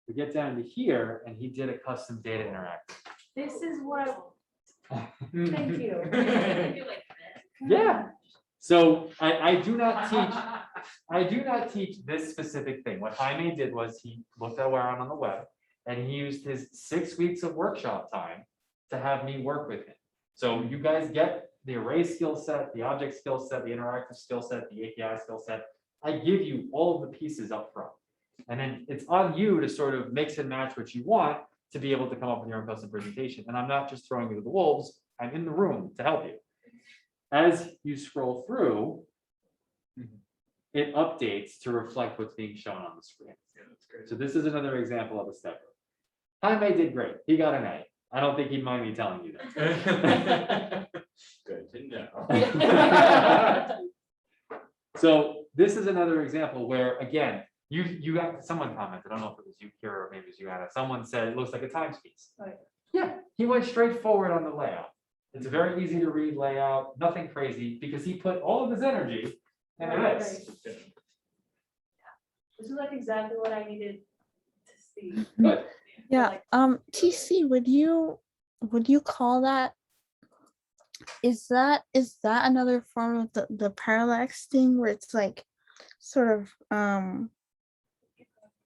We get down to here and he did a custom data interactive.
This is what, thank you.
Do like this.
Yeah. So I do not teach this specific thing. What Jaime did was he looked around on the web and he used his 6 weeks of workshop time to have me work with him. So you guys get the array skill set, the object skill set, the interactive skill set, the API skill set. I give you all of the pieces up front. And then it's on you to sort of mix and match what you want to be able to come up with your own custom presentation. And I'm not just throwing you to the wolves, I'm in the room to help you. As you scroll through, it updates to reflect what's being shown on the screen.
Yeah, that's great.
So this is another example of a stepper. Jaime did great. He got an A. I don't think he'd mind me telling you that.
Good to know.
So this is another example where, again, you got, someone commented, I don't know if it was you, Kira, or maybe it was you, Anna, someone said it looks like a times piece.
Right.
Yeah, he went straight forward on the layout. It's a very easy to read layout, nothing crazy, because he put all of his energy into
Right,
this.
right. This is like exactly what I needed to see.
Good.
Yeah,
Like-
TC, would you call that? Is that another form of the parallax thing where it's like sort of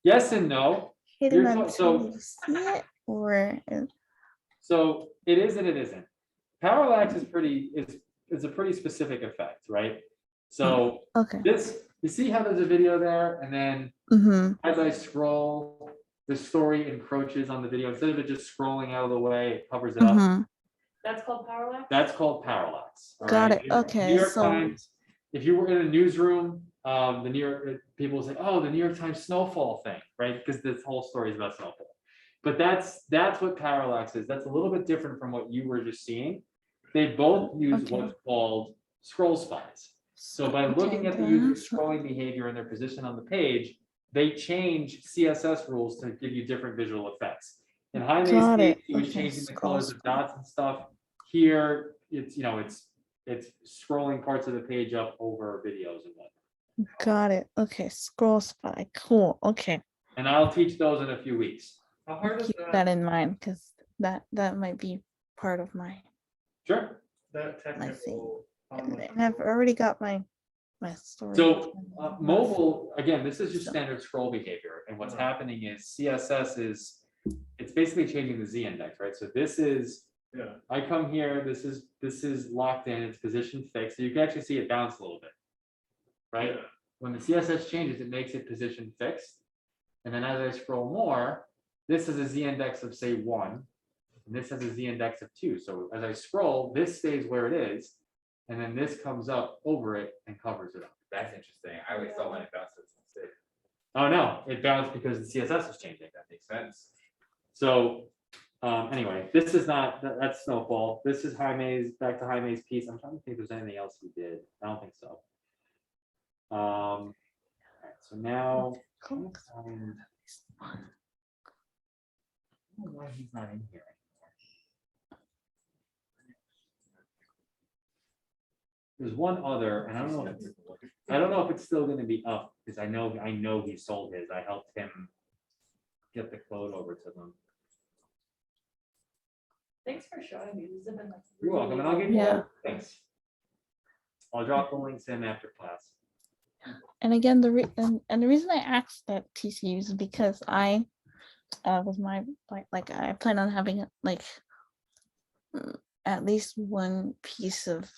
Yes and no.
hidden
You're
until
so-
you see it, or
So it is and it isn't. Parallax is a pretty specific effect, right? So
okay.
this, you see how there's a video there, and then
Mm-hmm.
as I scroll, the story encroaches on the video. Instead of it just scrolling out of the way, it covers it up.
Mm-hmm.
That's called parallax?
That's called parallax. all
Got
right?
it. Okay,
New York
so-
Times, if you were in a newsroom, the New York, people will say, oh, the New York Times snowfall thing, right? Because this whole story is about snowfall. But that's what parallax is. That's a little bit different from what you were just seeing. They both use
Okay.
what's called scroll spies. So by looking at the
Okay,
user's
that's-
scrolling behavior and their position on the page, they change CSS rules to give you different visual effects. In Jaime's
Got
case,
it.
he was
Okay,
changing the
scroll
colors of
spy.
dots and stuff. Here, it's scrolling parts of the page up over videos and whatnot.
Got it. Okay, scroll spy. Cool. Okay,
And I'll teach those in a few weeks.
How hard is
keep that in mind because that might be part of my.
Sure.
that technical?
And I've already got my story.
So mobile, again, this is just
So-
standard scroll behavior. And what's
Right.
happening is CSS it's basically changing the Z index, right? So this is,
Yeah,
I come here, this is locked in, it's position fixed. So you can actually see it bounce a little bit. Right?
yeah.
When the CSS changes, it makes it position fixed. And then as I scroll more, this is a Z index of say 1, and this has a Z index of 2. So as I scroll, this stays where it is, and then this comes up over it and covers it up.
That's interesting. I always thought when it bounces, it
Oh, no, it bounced because the CSS is changing.
that makes sense.
So anyway, this is not, that's Snowfall. This is Jaime's, back to Jaime's piece. I'm trying to think if there's anything else he did. I don't think so. All right, so now.
Cool.
I don't know why he's not in here anymore. There's one other, and I don't know if it's still gonna be up, because I know he sold his. I helped him get the code over to them.
Thanks for showing me. These have been like.
You're welcome, and I'll
really
give you,
Yeah.
thanks. I'll drop the links in after class.
And again, the reason I asked that TCU is because I was my like I plan on having like at least one piece of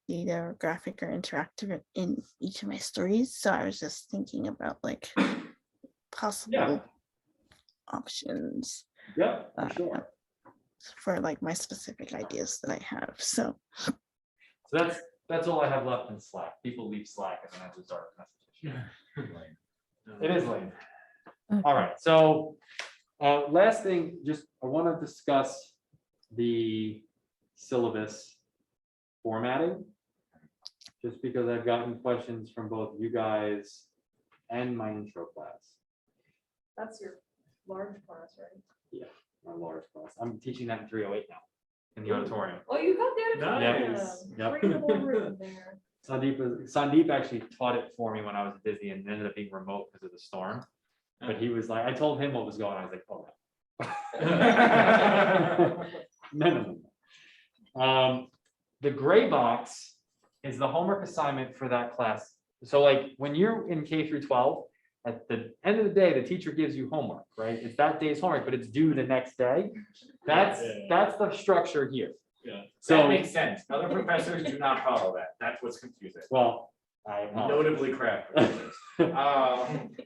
either graphic or interactive in each of my stories. So I was just thinking about like possible options
Yeah, for sure.
for like my specific ideas that I have. So
So that's all I have left in Slack. People leave Slack and then I just start messaging. It is late. All right, so last thing, just I want to discuss the syllabus formatting. Just because I've gotten questions from both you guys and my intro class,
That's your large class, right?
my large class. I'm teaching that in 308 now in the auditorium.
Oh, you got the auditorium.
Nice.
Yep.
Breathable room there.
Sandeep actually taught it for me when I was at Disney and it ended up being remote because of the storm. But he was like, I told him what was going on. I was like, oh no. No. The gray box is the homework assignment for that class. So like when you're in K through 12, at the end of the day, the teacher gives you homework, right? It's that day's homework, but it's due the next day. That's the structure here.
Yeah.
That
So,
makes sense. Other professors do not follow that. That's what's confusing.
well, I apologize.
Notably crap professors.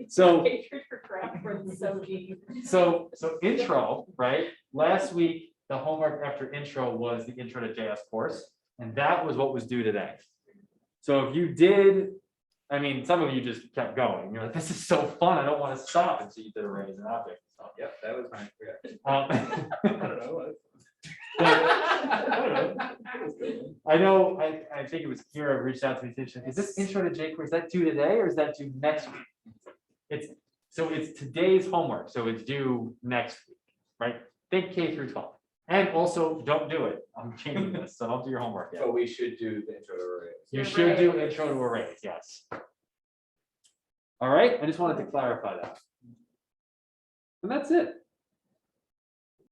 So
Hatred for crap for the so deep.
So intro, right? Last week, the homework after intro was the intro to JS course, and that was what was due today. So if you did, I mean, some of you just kept going. You're like, this is so fun. I don't want to stop. And so you did arrays and objects and
Yep, that was my reaction.
I don't know.
I know, I think it was Kira reached out to me, said, is this intro to jQuery, is that due today or is that due next week? It's today's homework, so it's due next week, right? Think K through 12. And also, don't do it. I'm changing this, so don't do your homework yet.
But we should do the intro to arrays.
You should do intro to arrays, yes. All right, I just wanted to clarify that. And that's it.